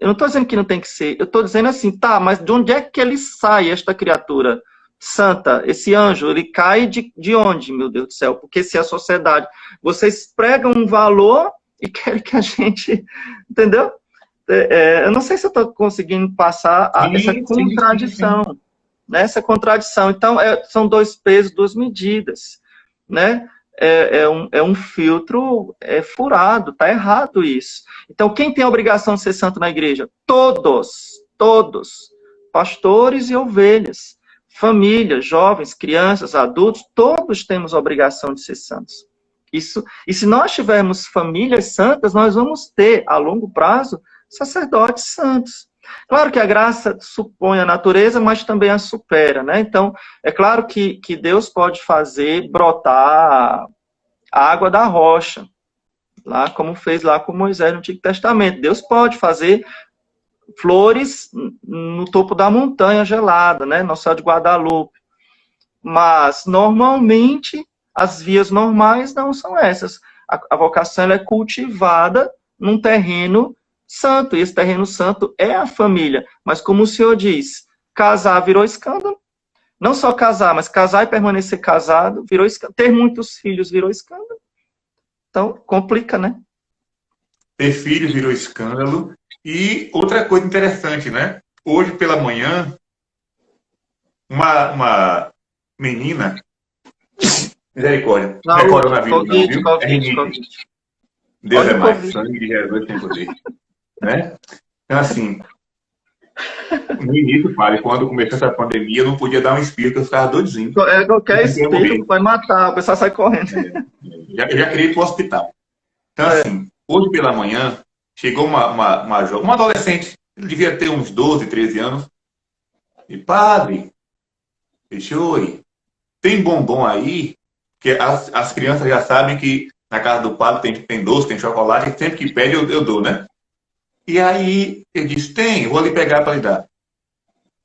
Speaker 2: não estou dizendo que não tem que ser, eu estou dizendo assim, tá, mas de onde é que ele sai, esta criatura santa, esse anjo, ele cai de onde, meu Deus do céu? Porque se a sociedade, vocês pregam um valor e querem que a gente, entendeu? Eu não sei se eu estou conseguindo passar essa contradição, sim. Né? Essa contradição. Então, são dois pesos, duas medidas, né? É um filtro furado, está errado isso. Então, quem tem a obrigação de ser santo na igreja? Todos, pastores e ovelhas, famílias, jovens, crianças, adultos, todos temos a obrigação de ser santos. Isso, e se nós tivermos famílias santas, nós vamos ter, a longo prazo, sacerdotes santos. Claro que a graça supõe a natureza, mas também a supera, né? Então, é claro que Deus pode fazer brotar a água da rocha, lá como fez lá com Moisés no Antigo Testamento. Deus pode fazer flores no topo da montanha gelada, né? No céu de Guadalupe. Mas, normalmente, as vias normais não são essas. A vocação ela é cultivada num terreno santo, e esse terreno santo é a família. Mas como o senhor diz, casar virou escândalo. Não só casar, mas casar e permanecer casado virou escândalo. Ter muitos filhos virou escândalo. Então, complica, né?
Speaker 1: Ter filhos virou escândalo. E outra coisa interessante, né? Hoje pela manhã, uma menina... Misericórdia. Não é coronavírus, não, viu? COVID. Deus é mais. Sangue de Jesus tem poder. Né? Então, assim, no início, padre, quando começou essa pandemia, eu não podia dar um espírito, eu ficava doidinho.
Speaker 2: Qualquer espírito vai matar, o pessoal sai correndo.
Speaker 1: Eu já queria ir para o hospital. Então, assim, hoje pela manhã, chegou uma adolescente, ele devia ter uns 12, 13 anos, e padre, oi, tem bombom aí? Porque as crianças já sabem que na casa do padre tem doce, tem chocolate, e sempre que pede eu dou, né? E aí ele disse, eu vou ali pegar para lhe dar.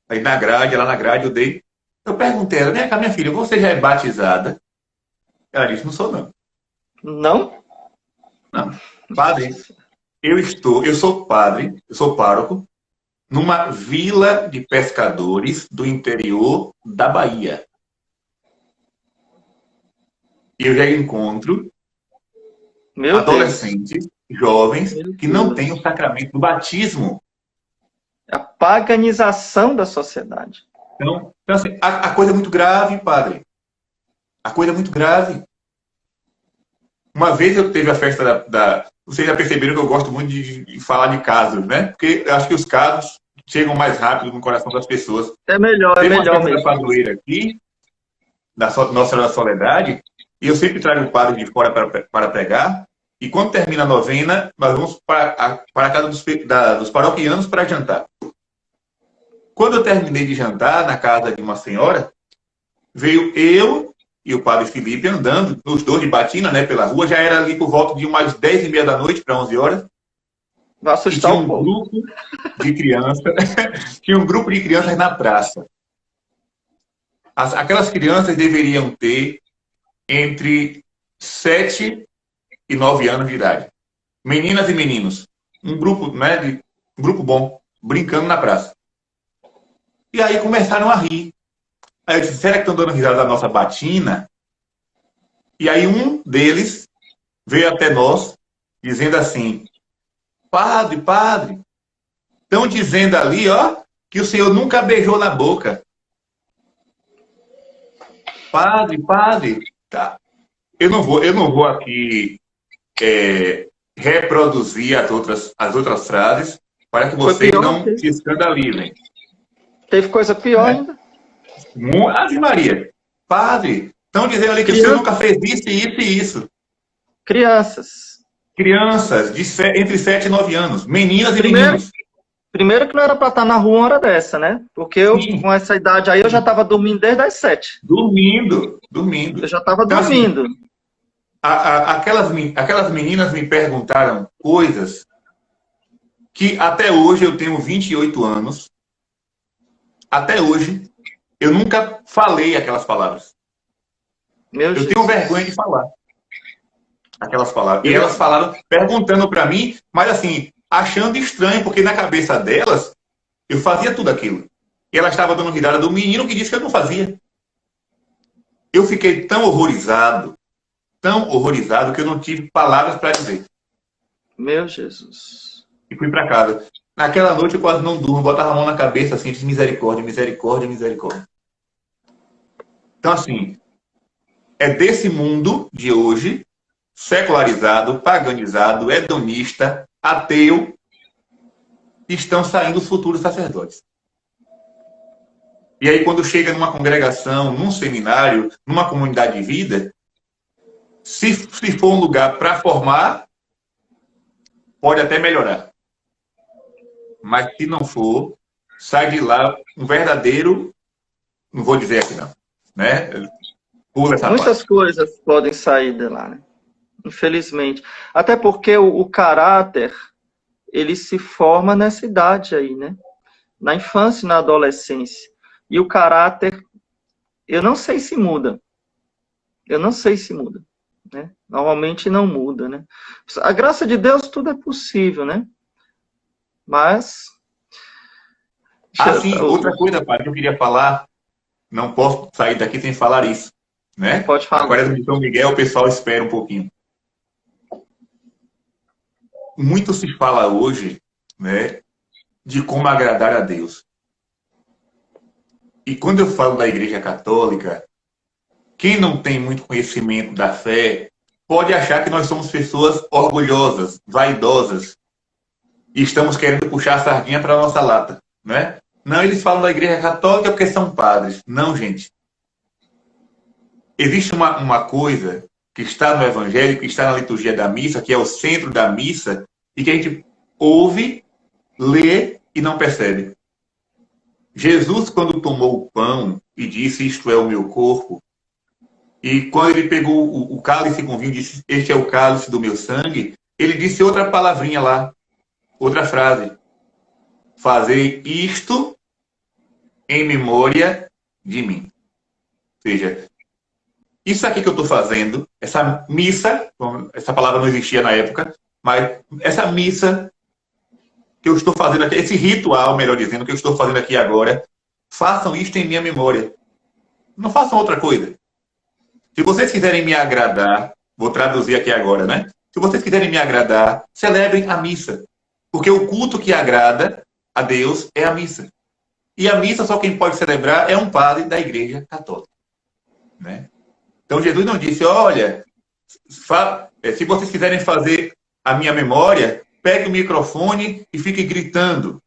Speaker 1: Aí lá na grade eu dei. Eu perguntei a ela, vem cá, minha filha, você já é batizada? Ela disse, não sou não.
Speaker 2: Não?
Speaker 1: Não. Padre, eu sou padre, eu sou pároco, numa vila de pescadores do interior da Bahia. Eu já encontro
Speaker 2: Meu Deus.
Speaker 1: adolescentes, jovens,
Speaker 2: Meu
Speaker 1: que não têm
Speaker 2: Deus.
Speaker 1: o sacramento do batismo.
Speaker 2: A paganização da sociedade.
Speaker 1: Então assim, a coisa é muito grave, padre. A coisa é muito grave. Uma vez eu teve a festa vocês já perceberam que eu gosto muito de falar de casos, né? Porque eu acho que os casos chegam mais rápido no coração das pessoas.
Speaker 2: É
Speaker 1: Teve uma
Speaker 2: melhor
Speaker 1: festa da
Speaker 2: mesmo.
Speaker 1: padroeira aqui, Nossa Senhora da Soledade, e eu sempre trago o padre de fora para pregar, e quando termina a novena, nós vamos para a casa dos paroquianos para jantar. Quando eu terminei de jantar na casa de uma senhora, veio eu e o padre Felipe andando, os dois de batina, né, pela rua, já era ali por volta de umas 10h30 da noite para 11 horas,
Speaker 2: Vai
Speaker 1: e
Speaker 2: assustar
Speaker 1: tinha
Speaker 2: o
Speaker 1: um
Speaker 2: povo.
Speaker 1: grupo de crianças, tinha um grupo de crianças na praça. Aquelas crianças deveriam ter entre 7 e 9 anos de idade. Meninas e meninos. Um grupo, né, um grupo bom, brincando na praça. E aí começaram a rir. Aí eu disse, será que estão dando risada da nossa batina? E aí um deles veio até nós, dizendo assim, padre, padre, estão dizendo ali, ó, que o senhor nunca beijou na boca. Padre, padre, tá. Eu não vou aqui reproduzir as outras frases para que
Speaker 2: Foi
Speaker 1: vocês
Speaker 2: pior.
Speaker 1: não se escandalizem.
Speaker 2: Teve coisa pior
Speaker 1: Né?
Speaker 2: ainda.
Speaker 1: Ave Maria, padre, estão dizendo ali que o senhor nunca fez isso, isso e isso.
Speaker 2: Crianças.
Speaker 1: Crianças entre 7 e 9 anos, meninas e meninos.
Speaker 2: Primeiro que não era para estar na rua uma hora dessa, né? Porque eu,
Speaker 1: Sim.
Speaker 2: com essa idade aí, eu já estava dormindo desde as 7.
Speaker 1: Dormindo.
Speaker 2: Eu já estava
Speaker 1: Então,
Speaker 2: dormindo.
Speaker 1: Assim, aquelas meninas me perguntaram coisas que até hoje eu tenho 28 anos. Até hoje, eu nunca falei aquelas palavras. Eu tenho vergonha de falar aquelas palavras. E elas falaram, perguntando para mim, mas assim, achando estranho, porque na cabeça delas, eu fazia tudo aquilo. E ela estava dando risada do menino que disse que eu não fazia. Eu fiquei tão horrorizado, que eu não tive palavras para dizer.
Speaker 2: Meu Jesus.
Speaker 1: E fui para casa. Naquela noite eu quase não durmo, botava a mão na cabeça assim, disse misericórdia, misericórdia, misericórdia. Então assim, é desse mundo de hoje, secularizado, paganizado, hedonista, ateu, estão saindo os futuros sacerdotes. E aí quando chega numa congregação, num seminário, numa comunidade de vida, se for um lugar para formar, pode até melhorar. Mas se não for, sai de lá um verdadeiro, não vou dizer aqui não, né? Pula essa
Speaker 2: Muitas
Speaker 1: parte.
Speaker 2: coisas podem sair de lá, né? Infelizmente. Até porque o caráter, ele se forma nessa idade aí, né? Na infância e na adolescência. E o caráter, eu não sei se muda. Eu não sei se muda. Né? Normalmente não muda, né? A graça de Deus, tudo é possível, né? Mas...
Speaker 1: Assim, outra coisa, padre, que eu queria falar, não posso sair daqui sem falar isso, né?
Speaker 2: Pode falar.
Speaker 1: A Quaresma de São Miguel, o pessoal espera um pouquinho. Muito se fala hoje, né, de como agradar a Deus. E quando eu falo da Igreja Católica, quem não tem muito conhecimento da fé pode achar que nós somos pessoas orgulhosas, vaidosas, e estamos querendo puxar a sardinha para a nossa lata, né? Não, eles falam da Igreja Católica porque são padres. Não, gente. Existe uma coisa que está no Evangelho, que está na liturgia da missa, que é o centro da missa, e que a gente ouve, lê e não percebe. Jesus, quando tomou o pão e disse, isto é o meu corpo, e quando ele pegou o cálice com vinho e disse, este é o cálice do meu sangue, ele disse outra palavrinha lá, outra frase. Fazei isto em memória de mim. Ou seja, isso aqui que eu estou fazendo, essa missa, essa palavra não existia na época, mas essa missa que eu estou fazendo aqui, esse ritual, melhor dizendo, que eu estou fazendo aqui agora, façam isto em minha memória. Não façam outra coisa. Se vocês quiserem me agradar, vou traduzir aqui agora, né? se vocês quiserem me agradar, celebrem a missa. Porque o culto que agrada a Deus é a missa. E a missa só quem pode celebrar é um padre da Igreja Católica. Né? Então Jesus não disse, olha, se vocês quiserem fazer a minha memória, pegue o microfone e fique gritando.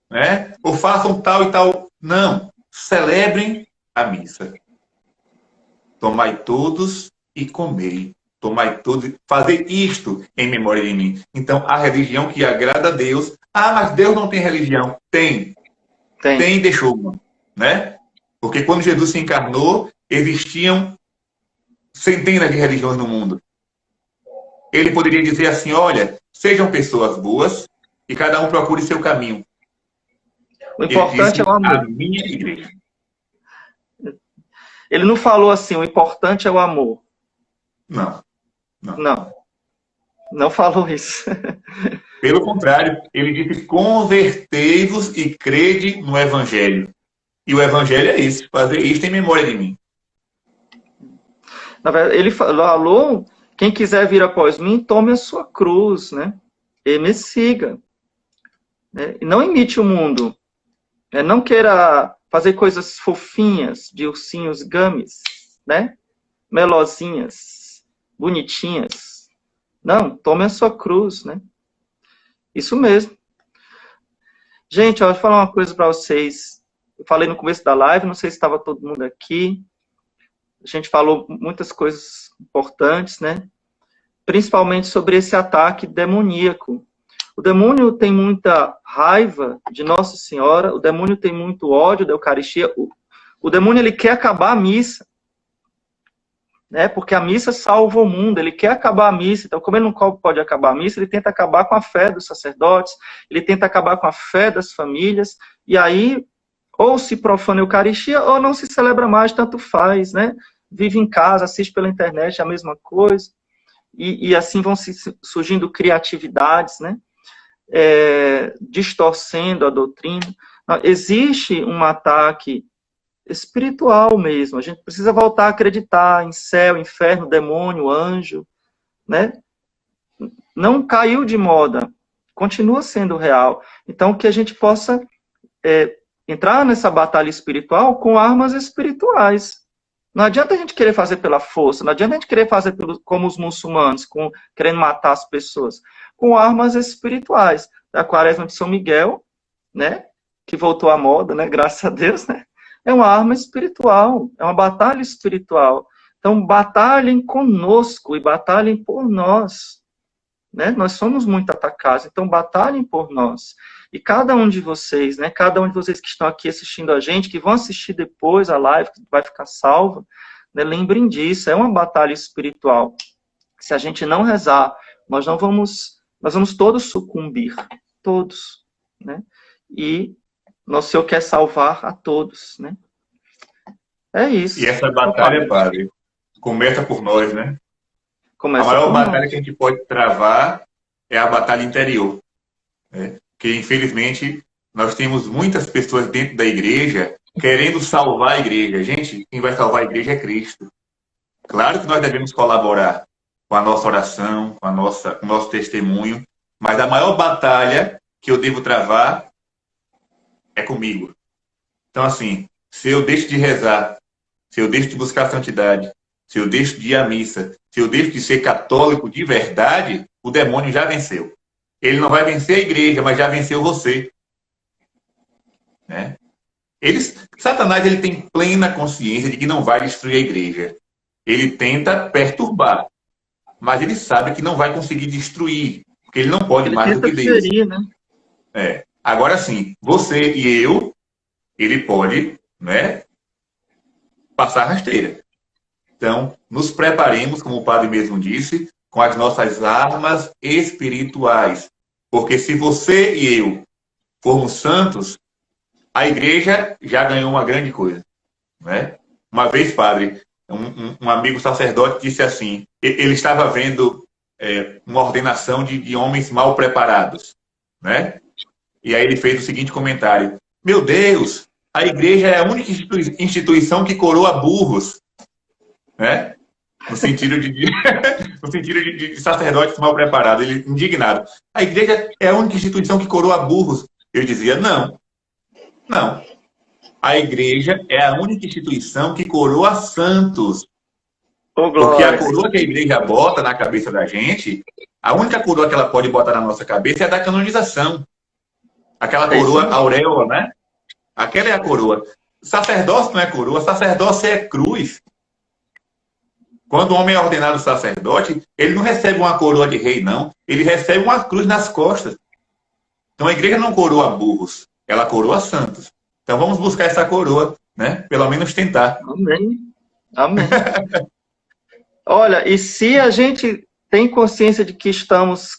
Speaker 1: Né? Ou façam tal e tal. Não. Celebrem a missa. Tomai todos e comei. Tomai todos. Fazer isto em memória de mim. Então, a religião que agrada a Deus. Ah, mas Deus não tem religião. Tem. Tem e deixou uma. Né? Porque quando Jesus se encarnou, existiam centenas de religiões no mundo. Ele poderia dizer assim, olha, sejam pessoas boas e cada um procure seu caminho.
Speaker 2: O importante é o amor.
Speaker 1: A minha igreja.
Speaker 2: Ele não falou assim, o importante é o amor. Não falou isso.
Speaker 1: Pelo contrário, ele disse, convertei-vos e crede no Evangelho. E o Evangelho é isso, fazer isto em memória de mim.
Speaker 2: Na verdade, ele falou, quem quiser vir após mim, tome a sua cruz, né? E me siga. Né? E não imite o mundo. Né? Não queira fazer coisas fofinhas, de ursinhos gummies, né? Melosinhas, bonitinhas. Não, tome a sua cruz, né? Isso mesmo. Gente, eu vou falar uma coisa para vocês. Eu falei no começo da live, não sei se estava todo mundo aqui. A gente falou muitas coisas importantes, né? Principalmente sobre esse ataque demoníaco. O demônio tem muita raiva de Nossa Senhora, o demônio tem muito ódio da Eucaristia. O demônio, ele quer acabar a missa. Né? Porque a missa salva o mundo, ele quer acabar a missa. Então, como ele não pode acabar a missa, ele tenta acabar com a fé dos sacerdotes, ele tenta acabar com a fé das famílias, e aí, ou se profana a Eucaristia, ou não se celebra mais, tanto faz, né? Vive em casa, assiste pela internet, é a mesma coisa. E assim vão surgindo criatividades, né? Distorcendo a doutrina. Existe um ataque espiritual mesmo. A gente precisa voltar a acreditar em céu, inferno, demônio, anjo, né? Não caiu de moda, continua sendo real. Então, que a gente possa entrar nessa batalha espiritual com armas espirituais. Não adianta a gente querer fazer pela força, não adianta a gente querer fazer como os muçulmanos, querendo matar as pessoas, com armas espirituais. A Quaresma de São Miguel, né, que voltou à moda, né, graças a Deus, né, é uma arma espiritual, é uma batalha espiritual. Então, batalhem conosco e batalhem por nós. Né? Nós somos muito atacados, então batalhem por nós. E cada um de vocês, né, cada um de vocês que estão aqui assistindo a gente, que vão assistir depois a live, que vai ficar salva, né, lembrem disso, é uma batalha espiritual. Se a gente não rezar, nós vamos todos sucumbir, todos, né? E nosso Senhor quer salvar a todos, né? É isso.
Speaker 1: E essa batalha, padre, começa por nós, né?
Speaker 2: Começa
Speaker 1: a maior
Speaker 2: por
Speaker 1: batalha
Speaker 2: nós.
Speaker 1: que a gente pode travar é a batalha interior. Né? Porque, infelizmente, nós temos muitas pessoas dentro da igreja querendo salvar a igreja. Gente, quem vai salvar a igreja é Cristo. Claro que nós devemos colaborar com a nossa oração, com o nosso testemunho, mas a maior batalha que eu devo travar é comigo. Então, assim, se eu deixo de rezar, se eu deixo de buscar a santidade, se eu deixo de ir à missa, se eu deixo de ser católico de verdade, o demônio já venceu. Ele não vai vencer a igreja, mas já venceu você. Né? Satanás ele tem plena consciência de que não vai destruir a igreja. Ele tenta perturbar, mas ele sabe que não vai conseguir destruir, porque ele não pode mais do que Deus.
Speaker 2: Ferir, né?
Speaker 1: Agora sim, você e eu, ele pode, né, passar rasteira. Então, nos preparemos, como o padre mesmo disse, com as nossas armas espirituais. Porque se você e eu formos santos, a igreja já ganhou uma grande coisa. Né? Uma vez, padre, um amigo sacerdote disse assim, ele estava vendo uma ordenação de homens mal preparados. Né? E aí ele fez o seguinte comentário, meu Deus, a igreja é a única instituição que coroa burros. Né? no sentido no sentido de sacerdotes mal preparados, ele indignado. A igreja é a única instituição que coroa burros. Eu dizia, não. A igreja é a única instituição que coroa santos. Porque a coroa que a igreja bota na cabeça da gente, a única coroa que ela pode botar na nossa cabeça é a da canonização. Aquela coroa auréola, né? Aquela é a coroa. Sacerdócio não é coroa, sacerdócio é cruz. Quando o homem é ordenado sacerdote, ele não recebe uma coroa de rei, não. Ele recebe uma cruz nas costas. Então a igreja não coroa burros, ela coroa santos. Então vamos buscar essa coroa, né? Pelo menos tentar.
Speaker 2: Amém. Amém. Olha, e se a gente tem consciência de que estamos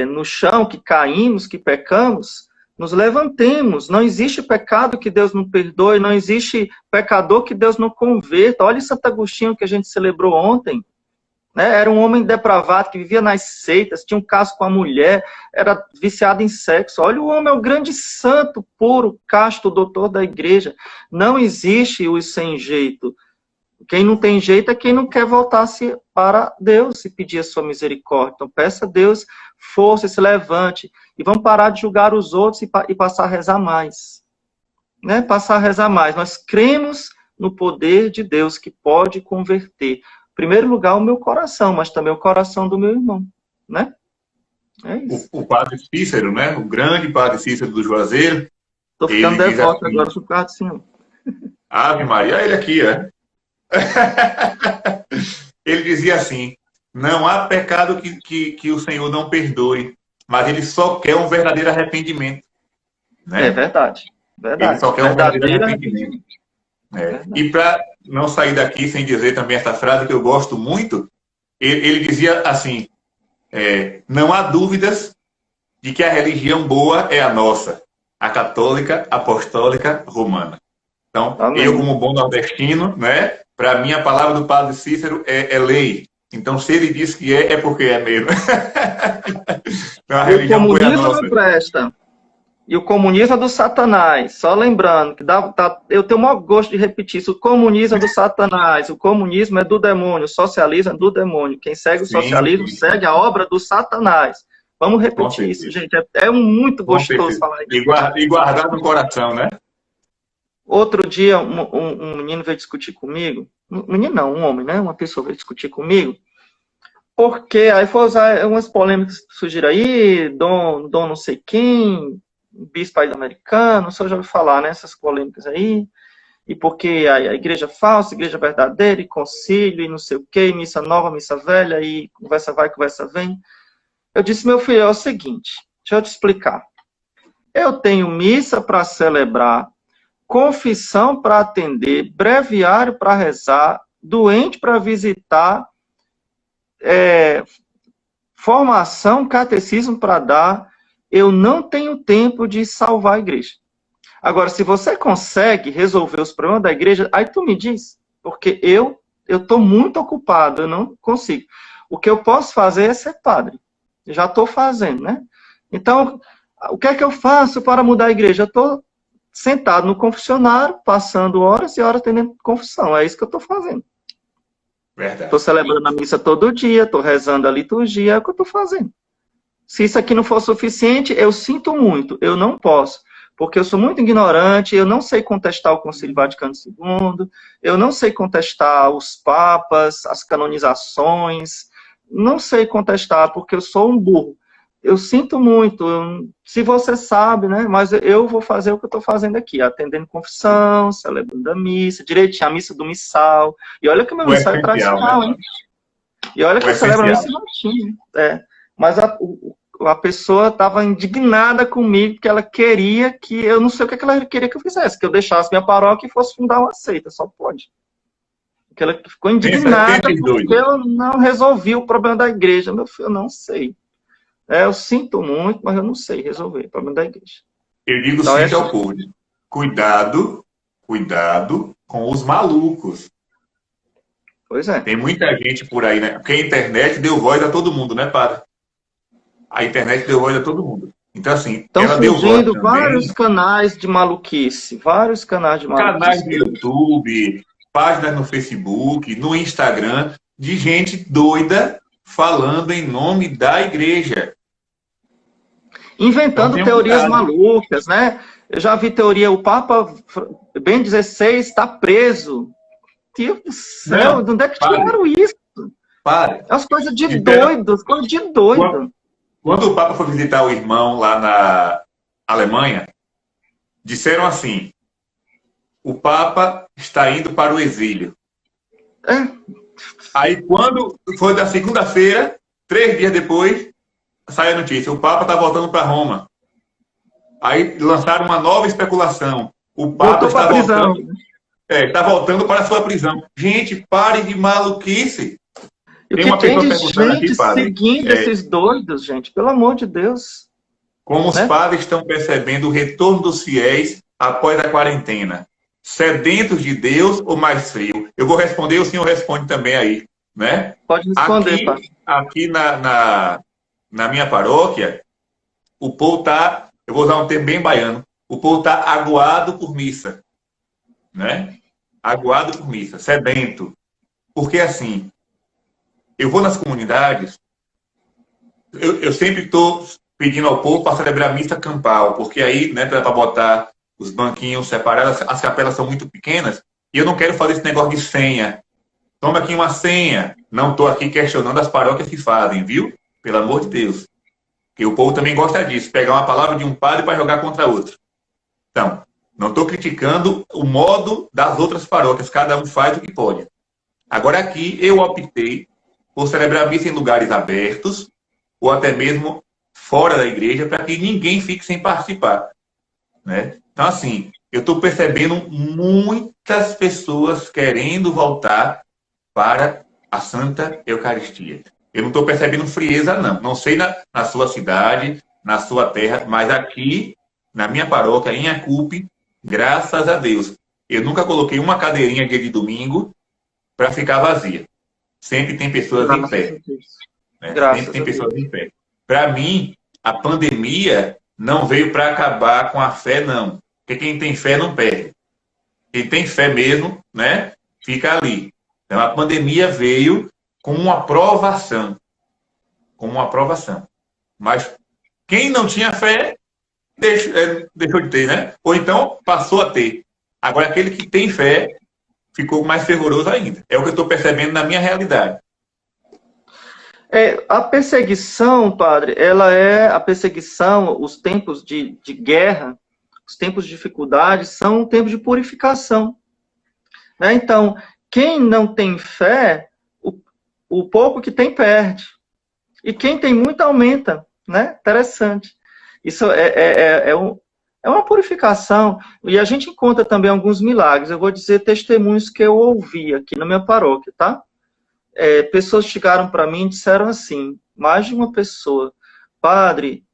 Speaker 2: no chão, que caímos, que pecamos, nos levantemos. Não existe pecado que Deus não perdoe, não existe pecador que Deus não converta. Olha Santo Agostinho que a gente celebrou ontem. Né? Era um homem depravado que vivia nas seitas, tinha um caso com a mulher, era viciado em sexo. Olha, o homem é o grande santo, puro, casto, doutor da igreja. Não existe os sem jeito. Quem não tem jeito é quem não quer voltar-se para Deus e pedir a sua misericórdia. Então peça a Deus força, se levante. E vamos parar de julgar os outros e passar a rezar mais. Né? Passar a rezar mais. Nós cremos no poder de Deus que pode converter. Em primeiro lugar, o meu coração, mas também o coração do meu irmão. Né? É isso.
Speaker 1: O padre Cícero, né? O grande padre Cícero do Juazeiro.
Speaker 2: Estou ficando devoto agora, sou por causa do Senhor.
Speaker 1: Ave Maria, olha ele aqui, é. Ele dizia assim: não há pecado que o Senhor não perdoe, mas ele só quer um verdadeiro arrependimento. Né?
Speaker 2: É verdade.
Speaker 1: Ele só quer um verdadeiro arrependimento. É. E para não sair daqui sem dizer também essa frase que eu gosto muito, ele dizia assim: não há dúvidas de que a religião boa é a nossa, a católica, apostólica, romana. Então, amém. Eu como bom nordestino, né? Para mim, a palavra do padre Cícero é lei. Então, se ele diz que é porque é mesmo. Então, a religião
Speaker 2: boa é a nossa. Não presta. E o comunismo é do Satanás. Só lembrando, que eu tenho o maior gosto de repetir isso. O comunismo é do Satanás. O comunismo é do demônio. O socialismo é do demônio. Quem segue o socialismo segue a obra do Satanás. Vamos repetir isso, gente. É muito gostoso falar isso.
Speaker 1: E guardar no coração, né?
Speaker 2: Outro dia, um menino veio discutir comigo. Um menino não, um homem, né? Uma pessoa veio discutir comigo. Porque aí foi usar umas polêmicas que surgiram aí, dom não sei quem, bispo aí americano, o senhor já ouviu falar, né? Essas polêmicas aí. E porque a igreja falsa, a igreja verdadeira, e concílio, e não sei o quê, missa nova, missa velha, e conversa vai, conversa vem. Eu disse, meu filho, é o seguinte, deixa eu te explicar. Eu tenho missa para celebrar, confissão para atender, breviário para rezar, doente para visitar, formação, catecismo para dar. Eu não tenho tempo de salvar a igreja. Agora, se você consegue resolver os problemas da igreja, aí tu me diz, porque eu estou muito ocupado, eu não consigo. O que eu posso fazer é ser padre. Eu já estou fazendo, né? Então, o que é que eu faço para mudar a igreja? Eu estou sentado no confessionário, passando horas e horas tendo confissão. É isso que eu estou fazendo. Estou celebrando a missa todo dia, estou rezando a liturgia, é o que eu estou fazendo. Se isso aqui não for suficiente, eu sinto muito, eu não posso. Porque eu sou muito ignorante, eu não sei contestar o Concílio Vaticano II, eu não sei contestar os papas, as canonizações, não sei contestar, porque eu sou um burro. Eu sinto muito, se você sabe, né? Mas eu vou fazer o que eu estou fazendo aqui, atendendo confissão, celebrando a missa, direitinho, a missa do missal. E olha que o meu missal é tradicional, hein? E olha que eu celebro a missa latim. Mas a pessoa estava indignada comigo, porque ela queria que, eu não sei o que ela queria que eu fizesse, que eu deixasse minha paróquia e fosse fundar uma seita, só pode. Porque ela ficou indignada porque eu não resolvi o problema da igreja. Meu filho, eu não sei. Eu sinto muito, mas eu não sei resolver o problema da igreja.
Speaker 1: Eu digo então, sim ao povo. Cuidado com os malucos.
Speaker 2: Pois é.
Speaker 1: Tem muita gente por aí, né? Porque a internet deu voz a todo mundo, né, padre? A internet deu voz a todo mundo. Então, assim,
Speaker 2: estão surgindo vários canais de maluquice. Vários canais de maluquice.
Speaker 1: Canais no YouTube, páginas no Facebook, no Instagram, de gente doida falando em nome da igreja.
Speaker 2: Inventando
Speaker 1: Então,
Speaker 2: teorias malucas, né? Eu já vi teoria, o Papa Bento XVI está preso. Deus do céu, de onde é que tiraram isso?
Speaker 1: Pare.
Speaker 2: É umas coisas de doido, coisas de doido.
Speaker 1: Quando o Papa foi visitar o irmão lá na Alemanha, disseram assim, o Papa está indo para o exílio. Aí, quando foi da segunda-feira, 3 dias depois, sai a notícia, o Papa está voltando para Roma. Aí lançaram uma nova especulação. O Papa está voltando para a sua prisão. Gente, pare de maluquice.
Speaker 2: E tem uma pessoa perguntando aqui, padre, seguindo esses doidos, gente, pelo amor de Deus.
Speaker 1: Como os padres estão percebendo o retorno dos fiéis após a quarentena? Sedentos de Deus ou mais frio? Eu vou responder, o senhor responde também aí, né?
Speaker 2: Pode responder, padre.
Speaker 1: Aqui na minha paróquia, o povo está, eu vou usar um termo bem baiano, o povo está aguado por missa, né? Aguado por missa, sedento. Porque assim, eu vou nas comunidades, eu sempre estou pedindo ao povo para celebrar a missa campal, porque aí, né, dá para botar os banquinhos separados, as capelas são muito pequenas, e eu não quero fazer esse negócio de senha. Toma aqui uma senha. Não estou aqui questionando as paróquias que fazem, viu? Pelo amor de Deus. Porque o povo também gosta disso, pegar uma palavra de um padre para jogar contra outro. Então, não estou criticando o modo das outras paróquias, cada um faz o que pode. Agora aqui, eu optei por celebrar a missa em lugares abertos, ou até mesmo fora da igreja, para que ninguém fique sem participar, né? Então, assim, eu estou percebendo muitas pessoas querendo voltar para a Santa Eucaristia. Eu não estou percebendo frieza, não. Não sei na sua cidade, na sua terra, mas aqui, na minha paróquia, em Acupe, graças a Deus, eu nunca coloquei uma cadeirinha dia de domingo para ficar vazia. Sempre tem pessoas em pé. Né? Sempre tem pessoas em pé. Para mim, a pandemia não veio para acabar com a fé, não. Porque quem tem fé não perde. Quem tem fé mesmo, né, fica ali. Então, a pandemia veio como uma provação. Como uma provação. Mas quem não tinha fé, deixou de ter, né? Ou então, passou a ter. Agora, aquele que tem fé, ficou mais fervoroso ainda. É o que eu estou percebendo na minha realidade.
Speaker 2: A perseguição, padre, ela é a perseguição, os tempos de guerra, os tempos de dificuldade, são tempos de purificação. Né? Então, quem não tem fé, o pouco que tem perde. E quem tem muito aumenta. Né? Interessante. Isso é uma purificação. E a gente encontra também alguns milagres. Eu vou dizer testemunhos que eu ouvi aqui na minha paróquia, tá? Pessoas chegaram para mim e disseram assim, mais de uma pessoa, padre,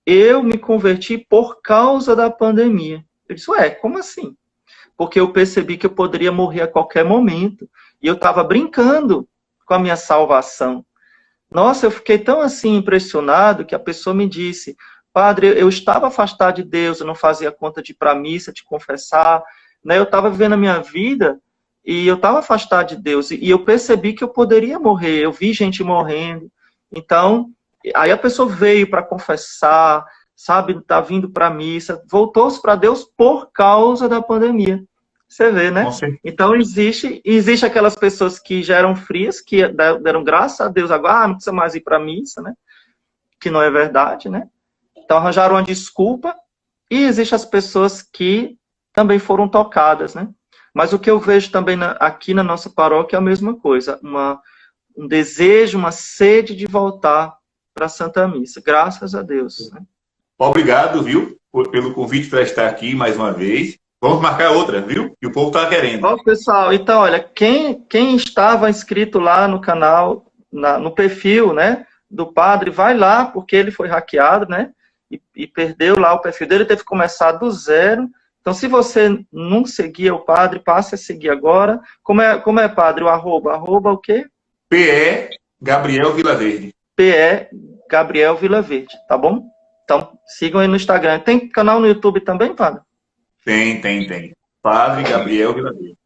Speaker 2: eu me converti por causa da pandemia. Eu disse, como assim? Porque eu percebi que eu poderia morrer a qualquer momento, e eu estava brincando com a minha salvação. Nossa, eu fiquei tão assim impressionado que a pessoa me disse, padre, eu estava afastado de Deus, eu não fazia conta de ir para a missa, de confessar, né? Eu estava vivendo a minha vida e eu estava afastado de Deus, e eu percebi que eu poderia morrer, eu vi gente morrendo. Então, aí a pessoa veio para confessar, sabe, tá vindo para a missa, voltou-se para Deus por causa da pandemia. Você vê, né? Então, existe aquelas pessoas que já eram frias, que deram graças a Deus, agora não precisa mais ir para a missa, né? Que não é verdade, né? Então, arranjaram uma desculpa, e existem as pessoas que também foram tocadas, né? Mas o que eu vejo também aqui na nossa paróquia é a mesma coisa, um desejo, uma sede de voltar para a Santa Missa, graças a Deus. Né?
Speaker 1: Obrigado, viu, pelo convite para estar aqui mais uma vez. Vamos marcar outra, viu? E o povo está querendo.
Speaker 2: Ó, pessoal, então, olha, quem estava inscrito lá no canal, no perfil, né, do padre, vai lá, porque ele foi hackeado, né, e perdeu lá o perfil dele, teve que começar do zero. Então, se você não seguia o padre, passe a seguir agora. Como é padre? O arroba o quê?
Speaker 1: PE Gabriel Vilaverde.
Speaker 2: PE Gabriel Vilaverde, tá bom? Então, sigam aí no Instagram. Tem canal no YouTube também, padre?
Speaker 1: Tem. Padre Gabriel Vilaverde.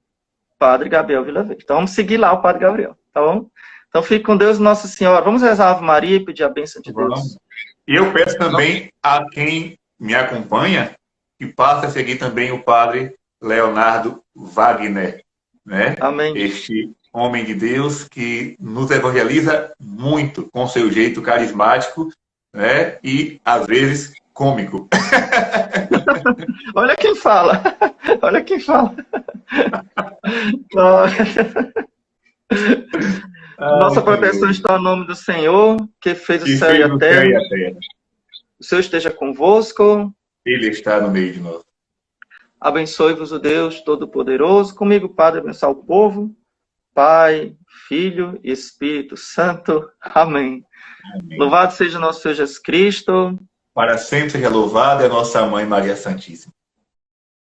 Speaker 2: Padre Gabriel Vilaverde. Então, vamos seguir lá o padre Gabriel. tá bom? Então fique com Deus, Nossa Senhora. Vamos rezar a Ave Maria e pedir a bênção de Deus.
Speaker 1: Vamos. E eu peço também a quem me acompanha que passe a seguir também o padre Leonardo Wagner, né?
Speaker 2: Amém.
Speaker 1: Este homem de Deus que nos evangeliza muito com seu jeito carismático, né? E às vezes cômico.
Speaker 2: Olha quem fala. Olha quem fala. Nossa proteção está no nome do Senhor, que fez o céu e a terra. O Senhor esteja convosco.
Speaker 1: Ele está no meio de nós.
Speaker 2: Abençoe-vos o Deus Todo-Poderoso. Comigo, Padre, abençoar o povo. Pai, Filho e Espírito Santo. Amém. Amém. Louvado seja nosso Senhor Jesus Cristo.
Speaker 1: Para sempre seja louvada a nossa Mãe Maria Santíssima.